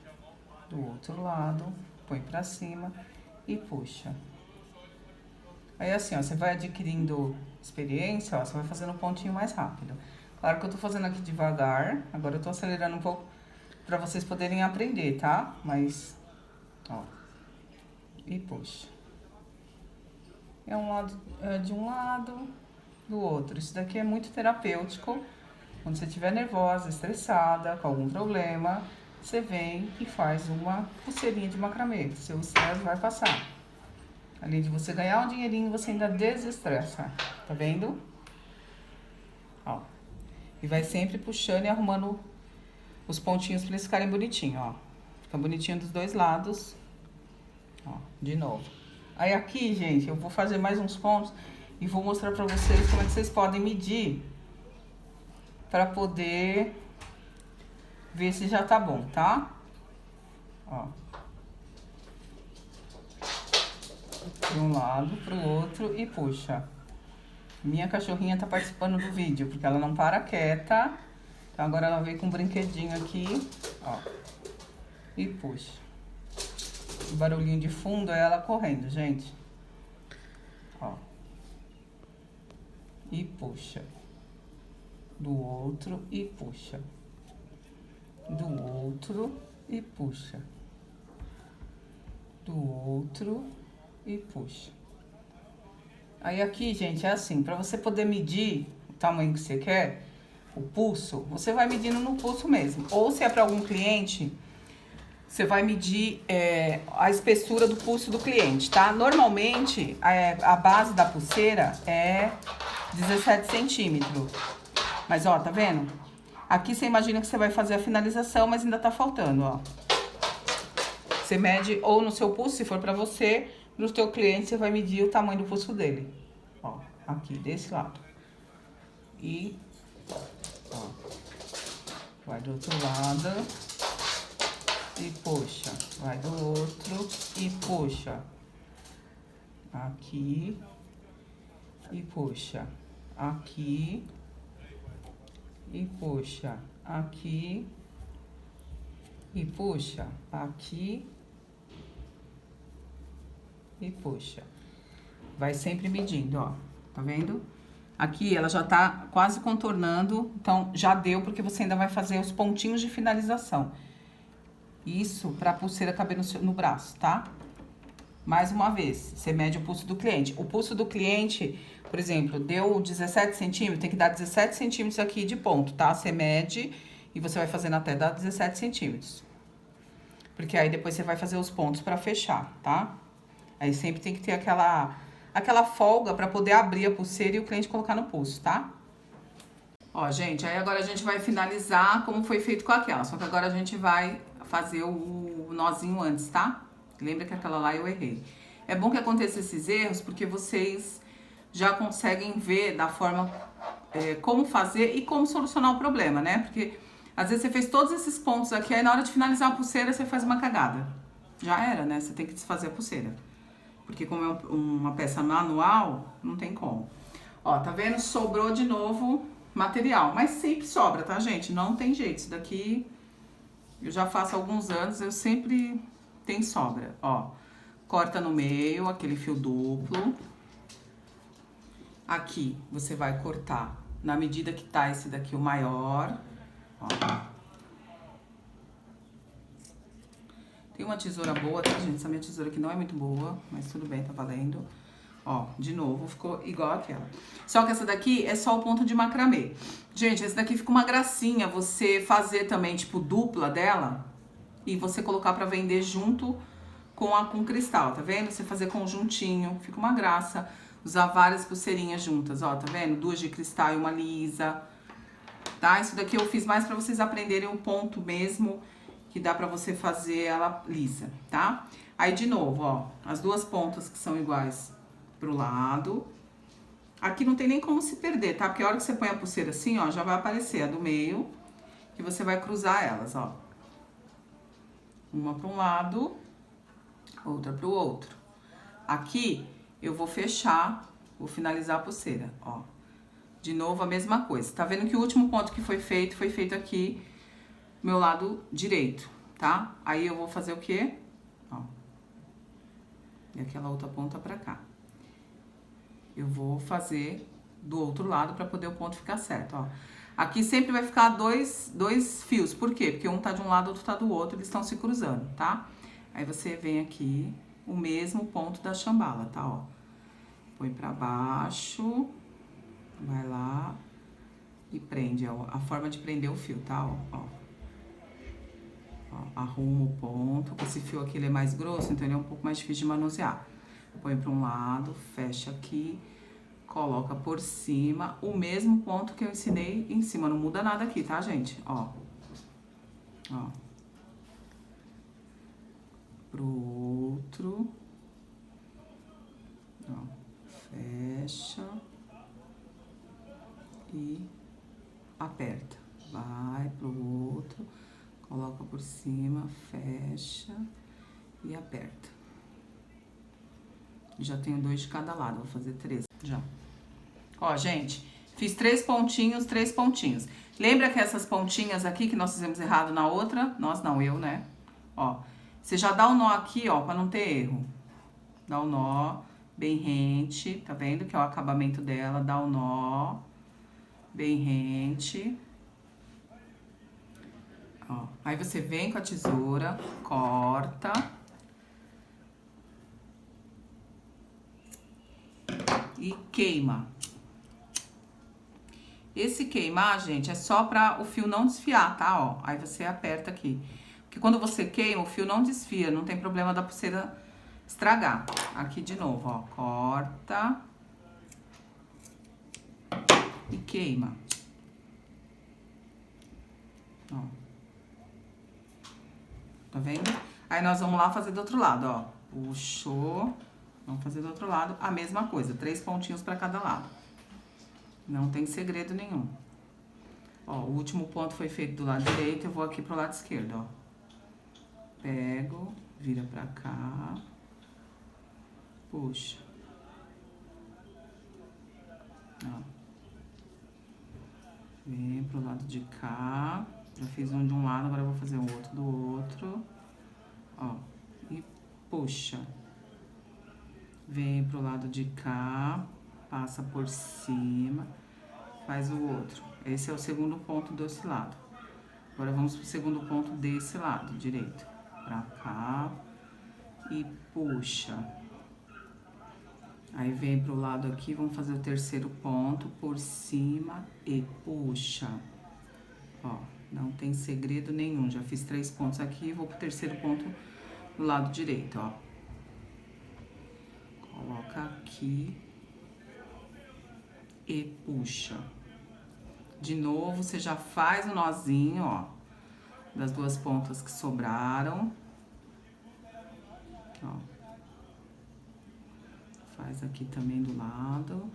Do outro lado, põe pra cima e puxa. Aí assim, ó, você vai adquirindo experiência, ó, você vai fazendo um pontinho mais rápido. Claro que eu tô fazendo aqui devagar, agora eu tô acelerando um pouco pra vocês poderem aprender, tá? Mas, ó, e puxa. É um lado, de um lado, do outro. Isso daqui é muito terapêutico. Quando você estiver nervosa, estressada, com algum problema, você vem e faz uma pulseirinha de macramê. Seu estresse vai passar. Além de você ganhar um dinheirinho, você ainda desestressa. Tá vendo? Ó. E vai sempre puxando e arrumando os pontinhos pra eles ficarem bonitinhos, ó. Fica bonitinho dos dois lados. Ó, de novo. Aí aqui, gente, eu vou fazer mais uns pontos e vou mostrar pra vocês como é que vocês podem medir pra poder ver se já tá bom, tá? Ó. De um lado pro outro e puxa. Minha cachorrinha tá participando do vídeo, porque ela não para quieta. Então agora ela veio com um brinquedinho aqui, ó. E puxa. O barulhinho de fundo é ela correndo, gente. Ó. E puxa. Do outro e puxa. Do outro e puxa. Do outro e puxa. Aí aqui, gente, é assim, pra você poder medir o tamanho que você quer, o pulso, você vai medindo no pulso mesmo. Ou se é pra algum cliente, você vai medir a espessura do pulso do cliente, tá? Normalmente, a base da pulseira é 17 centímetros. Mas, ó, tá vendo? Aqui você imagina que você vai fazer a finalização, mas ainda tá faltando, ó. Você mede ou no seu pulso, se for pra você, no seu cliente você vai medir o tamanho do pulso dele. Ó, aqui, desse lado. E, ó, vai do outro lado e puxa. Vai do outro e puxa. Aqui e puxa. Aqui e puxa. Aqui e puxa. Aqui e puxa. Vai sempre medindo, ó. Tá vendo? Aqui ela já tá quase contornando, então já deu, porque você ainda vai fazer os pontinhos de finalização. Isso pra pulseira caber no braço, tá? Mais uma vez, você mede o pulso do cliente. O pulso do cliente, por exemplo, deu 17 centímetros, tem que dar 17 centímetros aqui de ponto, tá? Você mede e você vai fazendo até dar 17 centímetros. Porque aí depois você vai fazer os pontos pra fechar, tá? Aí sempre tem que ter aquela folga pra poder abrir a pulseira e o cliente colocar no pulso, tá? Ó, gente, aí agora a gente vai finalizar como foi feito com aquela. Só que agora a gente vai fazer o nozinho antes, tá? Lembra que aquela lá eu errei. É bom que aconteça esses erros, porque vocês já conseguem ver da forma como fazer e como solucionar o problema, né? Porque Às vezes você fez todos esses pontos aqui, aí na hora de finalizar a pulseira você faz uma cagada. Já era, né? Você tem que desfazer a pulseira. Porque como é uma peça manual, não tem como. Ó, tá vendo? Sobrou de novo material. Mas sempre sobra, tá, gente? Não tem jeito. Isso daqui eu já faço há alguns anos, eu sempre tem sobra. Ó, corta no meio, aquele fio duplo. Aqui você vai cortar na medida que tá esse daqui o maior. Ó. Tem uma tesoura boa, tá, gente? Essa minha tesoura aqui não é muito boa, mas tudo bem, tá valendo. Ó, de novo, ficou igual aquela. Só que essa daqui é só o ponto de macramê. Gente, esse daqui fica uma gracinha você fazer também, tipo, dupla dela e você colocar pra vender junto com cristal, tá vendo? Você fazer conjuntinho, fica uma graça. Usar várias pulseirinhas juntas, ó, tá vendo? 2 de cristal e uma lisa, tá? Isso daqui eu fiz mais pra vocês aprenderem o ponto mesmo, que dá pra você fazer ela lisa, tá? Aí, de novo, ó, as duas pontas que são iguais pro lado. Aqui não tem nem como se perder, tá? Porque a hora que você põe a pulseira assim, ó, já vai aparecer a do meio, que você vai cruzar elas, ó. Uma para um lado, outra pro outro. Aqui eu vou fechar, vou finalizar a pulseira, ó. De novo a mesma coisa. Tá vendo que o último ponto que foi feito aqui, meu lado direito, tá? Aí eu vou fazer o quê? Ó. E aquela outra ponta pra cá. Eu vou fazer do outro lado pra poder o ponto ficar certo, ó. Aqui sempre vai ficar dois fios. Por quê? Porque um tá de um lado, outro tá do outro, eles estão se cruzando, tá? Aí você vem aqui, o mesmo ponto da chambala, tá, ó. Põe pra baixo, vai lá e prende, ó. A forma de prender o fio, tá, ó. Ó, arruma o ponto. Esse fio aqui, ele é mais grosso, então ele é um pouco mais difícil de manusear. Põe pra um lado, fecha aqui, coloca por cima o mesmo ponto que eu ensinei em cima. Não muda nada aqui, tá, gente? Ó. Ó. Pro outro. Ó. Fecha. E aperta. Vai pro outro. Coloca por cima, fecha e aperta. Já tenho 2 de cada lado, vou fazer 3 já. Ó, gente, fiz 3 pontinhos, 3 pontinhos. Lembra que essas pontinhas aqui que nós fizemos errado na outra? Nós não, eu, né? Ó, você já dá o nó aqui, ó, pra não ter erro. Dá o nó bem rente, tá vendo? Que é o acabamento dela, dá o nó bem rente. Ó, aí você vem com a tesoura, corta. E queima. Esse queimar, gente, é só pra o fio não desfiar, tá? Ó, aí você aperta aqui. Porque quando você queima, o fio não desfia, não tem problema da pulseira estragar. Aqui de novo, ó, corta. E queima. Ó. Tá vendo? Aí nós vamos lá fazer do outro lado, ó. Puxou. Vamos fazer do outro lado a mesma coisa, 3 pontinhos pra cada lado. Não tem segredo nenhum. Ó, o último ponto foi feito do lado direito, eu vou aqui pro lado esquerdo, ó. Pego, vira pra cá. Puxa. Ó. Vem pro lado de cá. Já fiz um de um lado, agora eu vou fazer o outro do outro. Ó, e puxa. Vem pro lado de cá, passa por cima, faz o outro. Esse é o segundo ponto desse lado. Agora vamos pro segundo ponto desse lado, direito. Pra cá e puxa. Aí vem pro lado aqui, vamos fazer o terceiro ponto por cima e puxa. Ó, não tem segredo nenhum. Já fiz 3 pontos aqui, vou pro terceiro ponto do lado direito, ó. Coloca aqui e puxa. De novo, você já faz o nozinho, ó, das 2 pontas que sobraram. Ó. Faz aqui também do lado.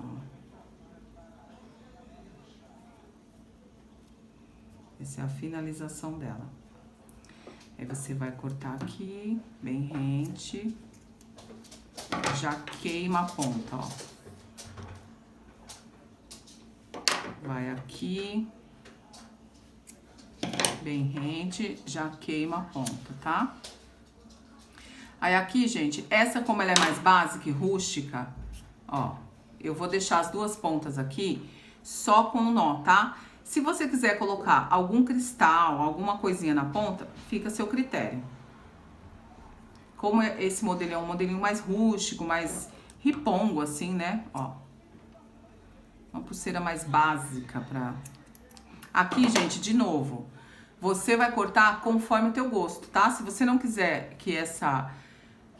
Ó. Essa é a finalização dela. Aí você vai cortar aqui, bem rente. Já queima a ponta, ó. Vai aqui. Bem rente, já queima a ponta, tá? Aí aqui, gente, essa como ela é mais básica e rústica, ó, eu vou deixar as duas pontas aqui só com o nó, tá? Se você quiser colocar algum cristal, alguma coisinha na ponta, fica a seu critério. Como esse modelo é um modelinho mais rústico, mais ripongo, assim, né? Ó. Uma pulseira mais básica pra... Aqui, gente, de novo, você vai cortar conforme o teu gosto, tá? Se você não quiser que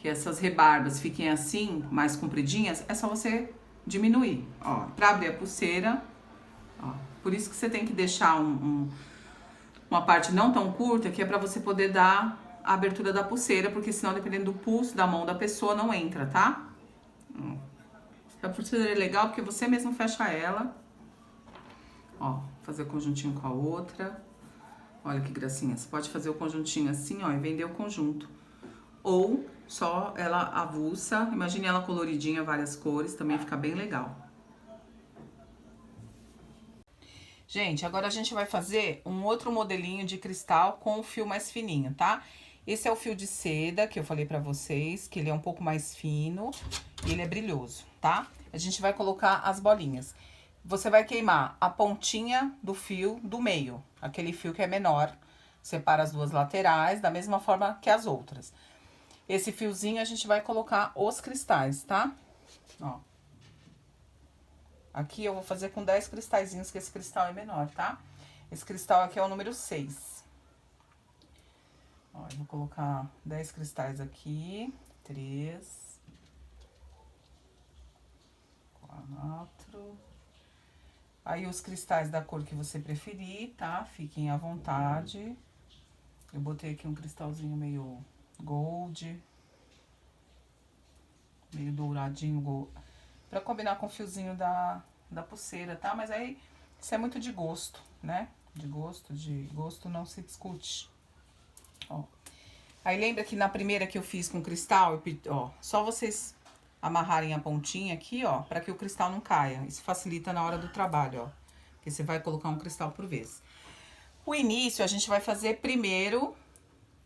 essas rebarbas fiquem assim, mais compridinhas, é só você diminuir, ó. Pra abrir a pulseira, ó. Por isso que você tem que deixar uma parte não tão curta, que é pra você poder dar a abertura da pulseira, porque senão, dependendo do pulso da mão da pessoa, não entra, tá? A pulseira é legal porque você mesmo fecha ela. Ó, fazer o conjuntinho com a outra. Olha que gracinha. Você pode fazer o conjuntinho assim, ó, e vender o conjunto. Ou só ela avulsa. Imagine ela coloridinha, várias cores, também fica bem legal. Gente, agora a gente vai fazer um outro modelinho de cristal com o fio mais fininho, tá? Esse é o fio de seda que eu falei pra vocês, que ele é um pouco mais fino e ele é brilhoso, tá? A gente vai colocar as bolinhas. Você vai queimar a pontinha do fio do meio, aquele fio que é menor. Separa as duas laterais, da mesma forma que as outras. Esse fiozinho a gente vai colocar os cristais, tá? Ó. Aqui eu vou fazer com 10 cristalzinhos, que esse cristal é menor, tá? Esse cristal aqui é o número 6. Ó, eu vou colocar 10 cristais aqui. 3. 4. Aí, os cristais da cor que você preferir, tá? Fiquem à vontade. Eu botei aqui um cristalzinho meio gold. Meio douradinho, gold. Pra combinar com o fiozinho da pulseira, tá? Mas aí, isso é muito de gosto, né? De gosto não se discute. Ó. Aí, lembra que na primeira que eu fiz com cristal, ó, só vocês amarrarem a pontinha aqui, ó, pra que o cristal não caia. Isso facilita na hora do trabalho, ó. Porque você vai colocar um cristal por vez. O início, a gente vai fazer primeiro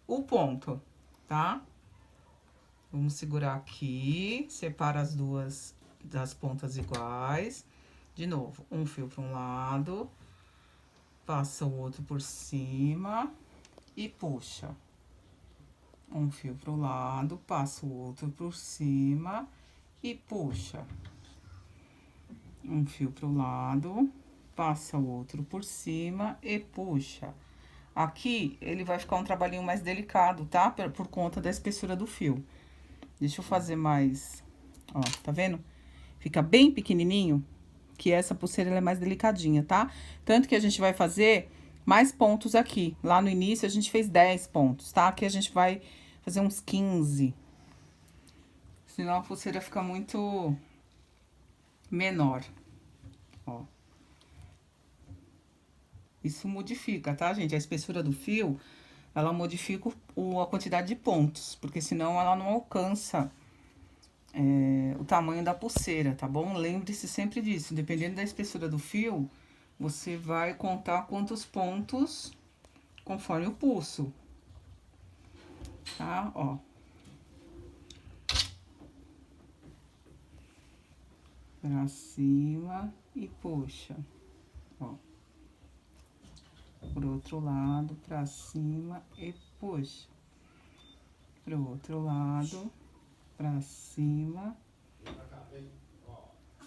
o ponto, tá? Vamos segurar aqui, separa as duas das pontas iguais. De novo, um fio para um lado, passa o outro por cima e puxa. Um fio pro lado, passa o outro por cima e puxa. Um fio pro lado, passa o outro por cima e puxa. Aqui, ele vai ficar um trabalhinho mais delicado, tá? Por conta da espessura do fio. Deixa eu fazer mais, ó, tá vendo? Fica bem pequenininho, que essa pulseira ela é mais delicadinha, tá? Tanto que a gente vai fazer mais pontos aqui. Lá no início, a gente fez 10 pontos, tá? Aqui a gente vai fazer uns 15. Senão a pulseira fica muito menor, ó. Isso modifica, tá, gente? A espessura do fio, ela modifica a quantidade de pontos, porque senão ela não alcança o tamanho da pulseira, tá bom? Lembre-se sempre disso, dependendo da espessura do fio, você vai contar quantos pontos conforme o pulso, tá? Ó. Pra cima e puxa, ó. Pro outro lado, pra cima e puxa. Pro outro lado, pra cima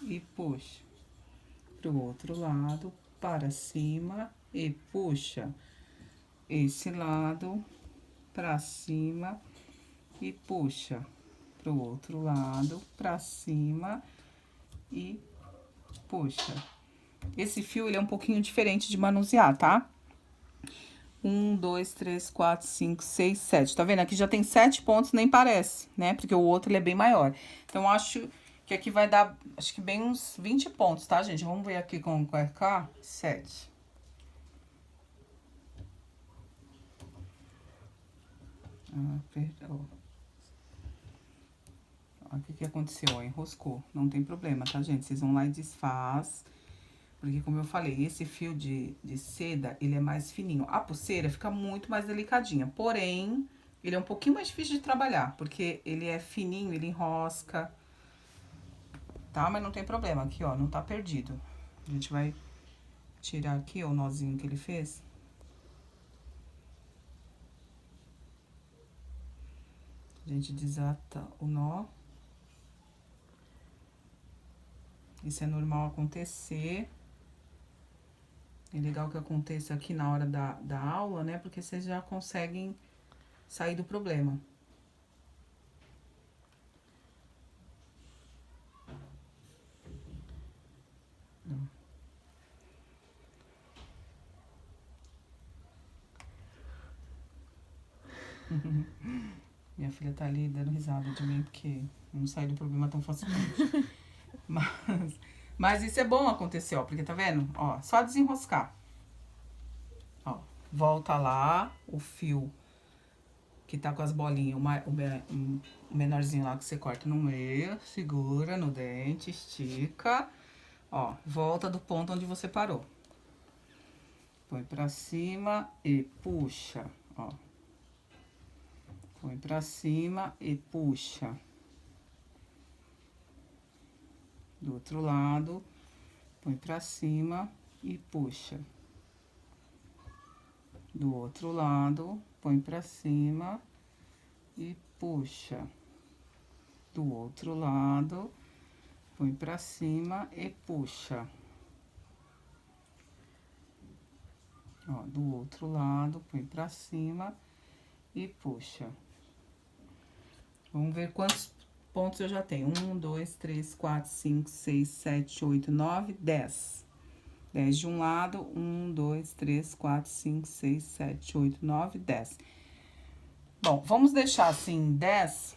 e puxa. Pro outro lado, para cima e puxa. Esse lado, pra cima e puxa. Pro outro lado, pra cima e puxa. Esse fio, ele é um pouquinho diferente de manusear, tá? 1, 2, 3, 4, 5, 6, 7. Tá vendo? Aqui já tem 7 pontos, nem parece, né? Porque o outro, ele é bem maior. Então, acho que aqui vai dar, acho que bem uns 20 pontos, tá, gente? Vamos ver aqui com o RK. 7. Apertou. Ó, o que aconteceu? Ó, enroscou. Não tem problema, tá, gente? Vocês vão lá e desfaz. Porque, como eu falei, esse fio de seda, ele é mais fininho. A pulseira fica muito mais delicadinha. Porém, ele é um pouquinho mais difícil de trabalhar. Porque ele é fininho, ele enrosca. Tá? Mas não tem problema. Aqui, ó, não tá perdido. A gente vai tirar aqui, ó, o nozinho que ele fez. A gente desata o nó. Isso é normal acontecer. É legal que aconteça aqui na hora da aula, né? Porque vocês já conseguem sair do problema. Minha filha tá ali dando risada de mim, porque não sai do problema tão facilmente. Mas isso é bom acontecer, ó, porque tá vendo? Ó, só desenroscar. Ó, volta lá, o fio que tá com as bolinhas, o menorzinho lá que você corta no meio, segura no dente, estica. Ó, volta do ponto onde você parou. Põe pra cima e puxa, ó. Põe pra cima e puxa. Do outro lado, põe pra cima e puxa. Do outro lado, põe pra cima e puxa. Do outro lado, põe pra cima e puxa. Ó, do outro lado, põe pra cima e puxa. Vamos ver quantos pontos eu já tenho. 1, 2, 3, 4, 5, 6, 7, 8, 9, 10. 10 de um lado. 1, 2, 3, 4, 5, 6, 7, 8, 9, 10. Bom, vamos deixar assim 10.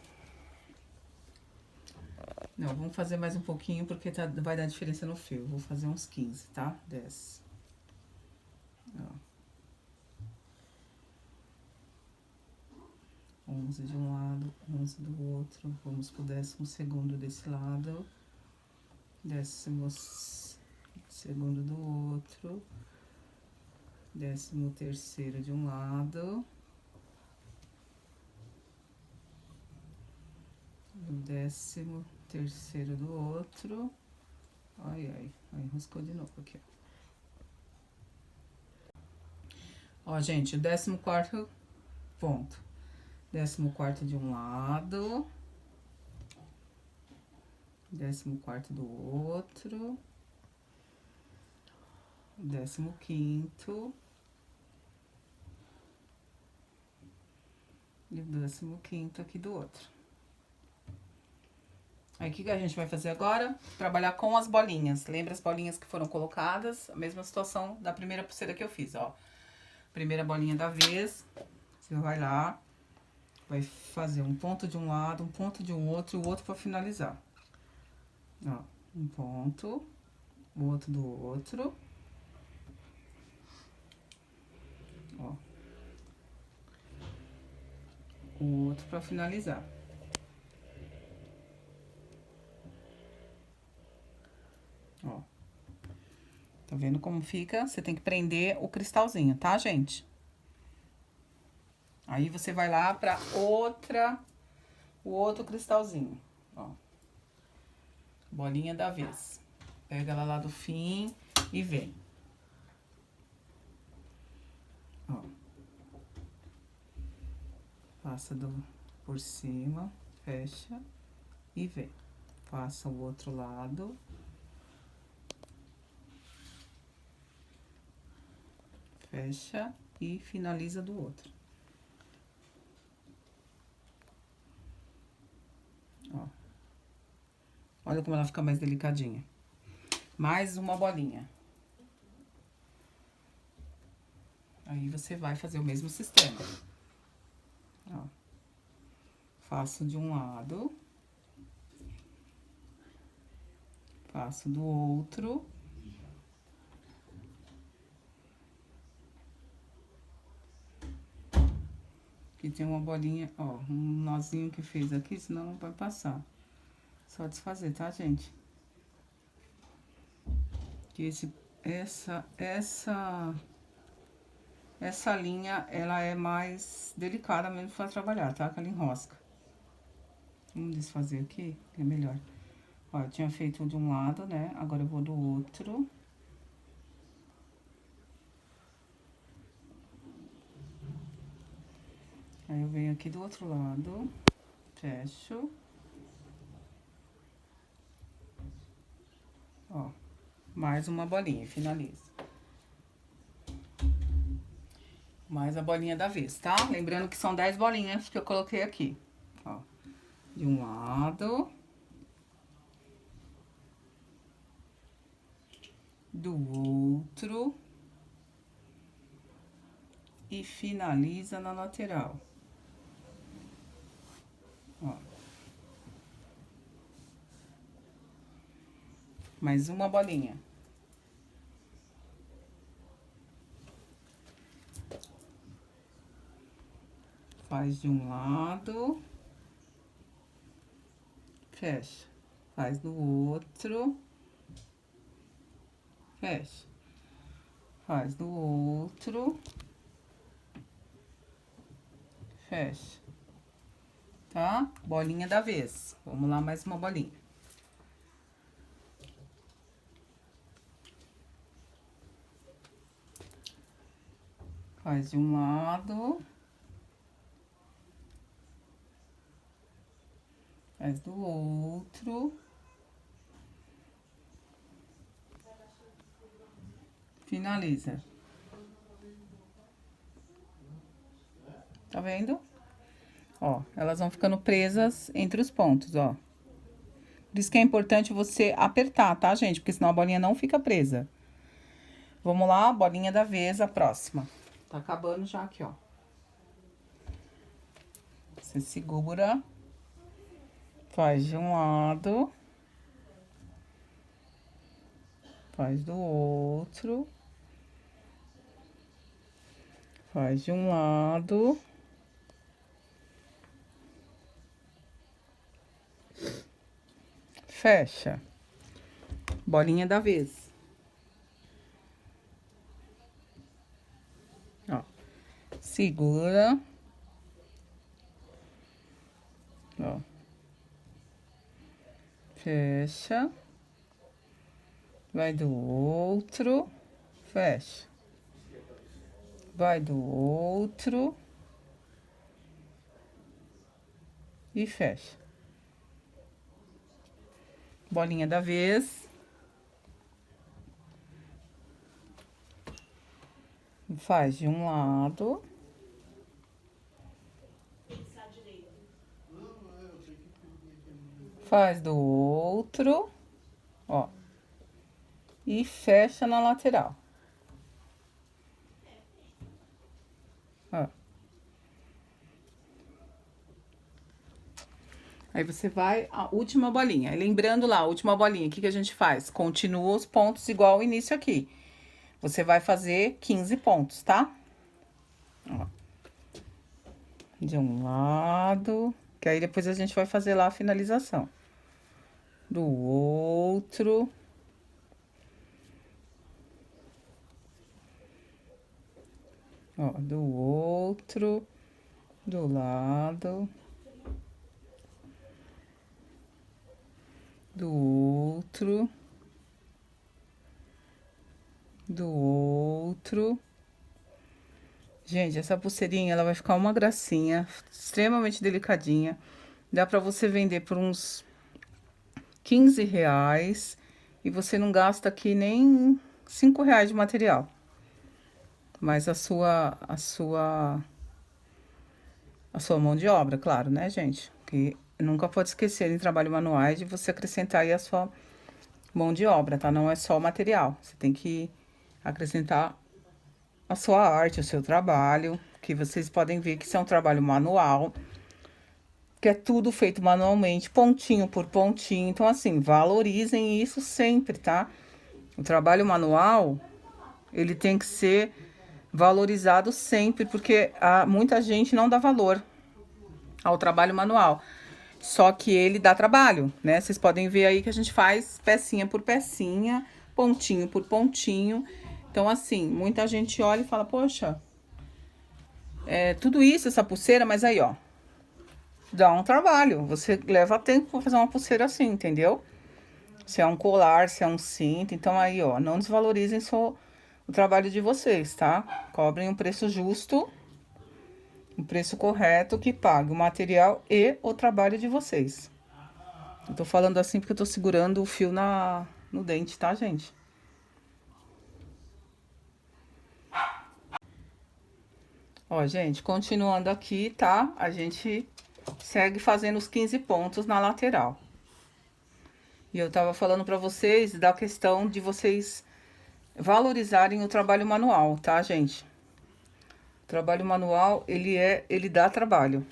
Não, vamos fazer mais um pouquinho, porque vai dar diferença no fio. Vou fazer uns 15, tá? 10. Ó. 11 de um lado, 11 do outro. Vamos pro 12º desse lado. 12º do outro. 13º de um lado. O 13º do outro. Ai, ai. Aí enroscou de novo aqui, ó. Ó, gente, o 14º ponto. 14º de um lado. 14º do outro. 15º. E o 15º aqui do outro. Aí, o que a gente vai fazer agora? Trabalhar com as bolinhas. Lembra as bolinhas que foram colocadas? A mesma situação da primeira pulseira que eu fiz, ó. Primeira bolinha da vez. Você vai lá. Vai fazer um ponto de um lado, um ponto de um outro e o outro pra finalizar. Ó, um ponto, o outro do outro. Ó. O outro pra finalizar. Ó. Tá vendo como fica? Você tem que prender o cristalzinho, tá, gente? Aí, você vai lá pra o outro cristalzinho, ó. Bolinha da vez. Pega ela lá do fim e vem. Ó. Passa por cima, fecha e vem. Passa o outro lado. Fecha e finaliza do outro. Ó. Olha como ela fica mais delicadinha. Mais uma bolinha. Aí, você vai fazer o mesmo sistema. Ó. Faço de um lado. Faço do outro. Aqui tem uma bolinha, ó, um nozinho que fez aqui, senão não vai passar. Só desfazer, tá, gente? Que essa linha, ela é mais delicada mesmo pra trabalhar, tá? Que ela enrosca. Vamos desfazer aqui, que é melhor. Ó, eu tinha feito de um lado, né? Agora eu vou do outro. Aí eu venho aqui do outro lado, fecho. Ó, mais uma bolinha, finalizo. Mais a bolinha da vez, tá? Lembrando que são 10 bolinhas que eu coloquei aqui, ó. De um lado. Do outro. E finaliza na lateral. Ó. Mais uma bolinha. Faz de um lado. Fecha. Faz do outro. Fecha. Faz do outro. Fecha. Tá? Bolinha da vez. Vamos lá, mais uma bolinha. Faz de um lado. Faz do outro. Finaliza. Tá vendo? Ó, elas vão ficando presas entre os pontos, ó. Por isso que é importante você apertar, tá, gente? Porque senão a bolinha não fica presa. Vamos lá, bolinha da vez, a próxima. Tá acabando já aqui, ó. Você segura. Faz de um lado. Faz do outro. Faz de um lado. Fecha. Bolinha da vez. Ó. Segura. Ó. Fecha. Vai do outro. Fecha. Vai do outro. E fecha. Bolinha da vez. Faz de um lado. Faz do outro. Ó. E fecha na lateral. Ó. Aí você vai a última bolinha. Lembrando lá, a última bolinha, o que que a gente faz? Continua os pontos igual ao início aqui. Você vai fazer 15 pontos, tá? Ó. De um lado, que aí depois a gente vai fazer lá a finalização. Do outro. Ó, do outro. Do lado. Do outro. Do outro. Gente, essa pulseirinha, ela vai ficar uma gracinha, extremamente delicadinha. Dá pra você vender por uns 15 reais e você não gasta aqui nem 5 reais de material. Mas a sua mão de obra, claro, né, gente? Que nunca pode esquecer em trabalho manuais de você acrescentar aí a sua mão de obra, tá? Não é só o material. Você tem que acrescentar a sua arte, o seu trabalho, que vocês podem ver que isso é um trabalho manual, que é tudo feito manualmente, pontinho por pontinho. Então, assim, valorizem isso sempre, tá? O trabalho manual, ele tem que ser valorizado sempre, porque muita gente não dá valor ao trabalho manual. Só que ele dá trabalho, né? Vocês podem ver aí que a gente faz pecinha por pecinha, pontinho por pontinho. Então, assim, muita gente olha e fala, poxa, tudo isso, essa pulseira, mas aí, ó, dá um trabalho. Você leva tempo pra fazer uma pulseira assim, entendeu? Se é um colar, se é um cinto. Então, aí, ó, não desvalorizem o trabalho de vocês, tá? Cobrem um preço justo, um preço correto que pague o material e o trabalho de vocês. Eu tô falando assim porque eu tô segurando o fio no dente, tá, gente? Ó, gente, continuando aqui, tá? A gente segue fazendo os 15 pontos na lateral. E eu tava falando pra vocês da questão de vocês valorizarem o trabalho manual, tá, gente? O trabalho manual, ele dá trabalho.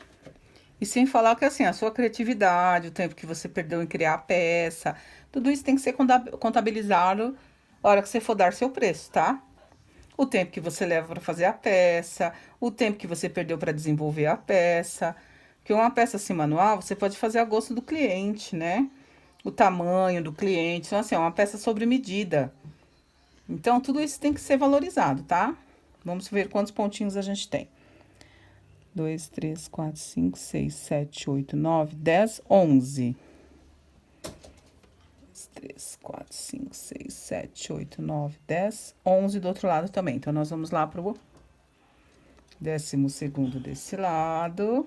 E sem falar que, assim, a sua criatividade, o tempo que você perdeu em criar a peça, tudo isso tem que ser contabilizado na hora que você for dar seu preço, tá? O tempo que você leva para fazer a peça, o tempo que você perdeu para desenvolver a peça. Porque uma peça assim manual, você pode fazer a gosto do cliente, né? O tamanho do cliente, então assim, é uma peça sobre medida. Então, tudo isso tem que ser valorizado, tá? Vamos ver quantos pontinhos a gente tem. 2, 3, 4, 5, 6, 7, 8, 9, 10, 11. 3, 4, 5, 6, 7, 8, 9, 10, 11 do outro lado também. Então, nós vamos lá pro 12º desse lado.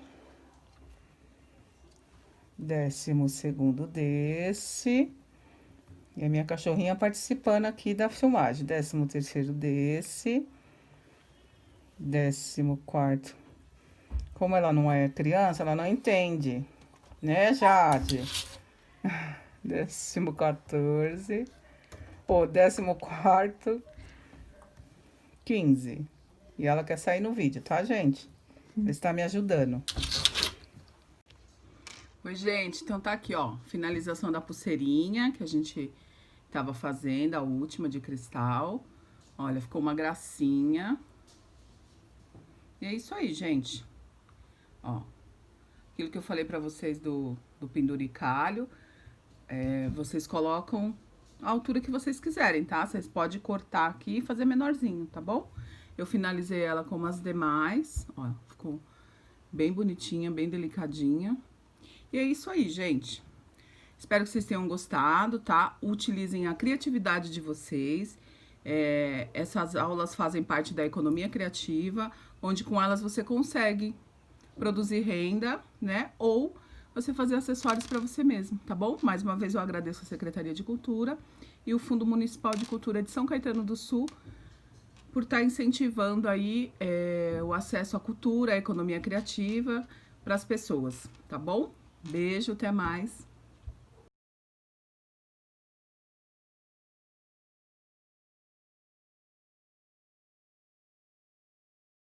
12º desse. E a minha cachorrinha participando aqui da filmagem. 13º desse. 14º. Como ela não é criança, ela não entende. Né, Jade? 14º. Ou 14º. 15. E ela quer sair no vídeo, tá, gente? Ele está me ajudando. Oi, gente. Então tá aqui, ó. Finalização da pulseirinha que a gente tava fazendo, a última de cristal. Olha, ficou uma gracinha. E é isso aí, gente. Ó. Aquilo que eu falei pra vocês do penduricalho. Vocês colocam a altura que vocês quiserem, tá? Vocês podem cortar aqui e fazer menorzinho, tá bom? Eu finalizei ela como as demais, ó, ficou bem bonitinha, bem delicadinha. E é isso aí, gente. Espero que vocês tenham gostado, tá? Utilizem a criatividade de vocês. Essas aulas fazem parte da economia criativa, onde com elas você consegue produzir renda, né? Ou você fazer acessórios para você mesmo, tá bom? Mais uma vez eu agradeço a Secretaria de Cultura e o Fundo Municipal de Cultura de São Caetano do Sul por estar incentivando aí o acesso à cultura, à economia criativa para as pessoas, tá bom? Beijo, até mais.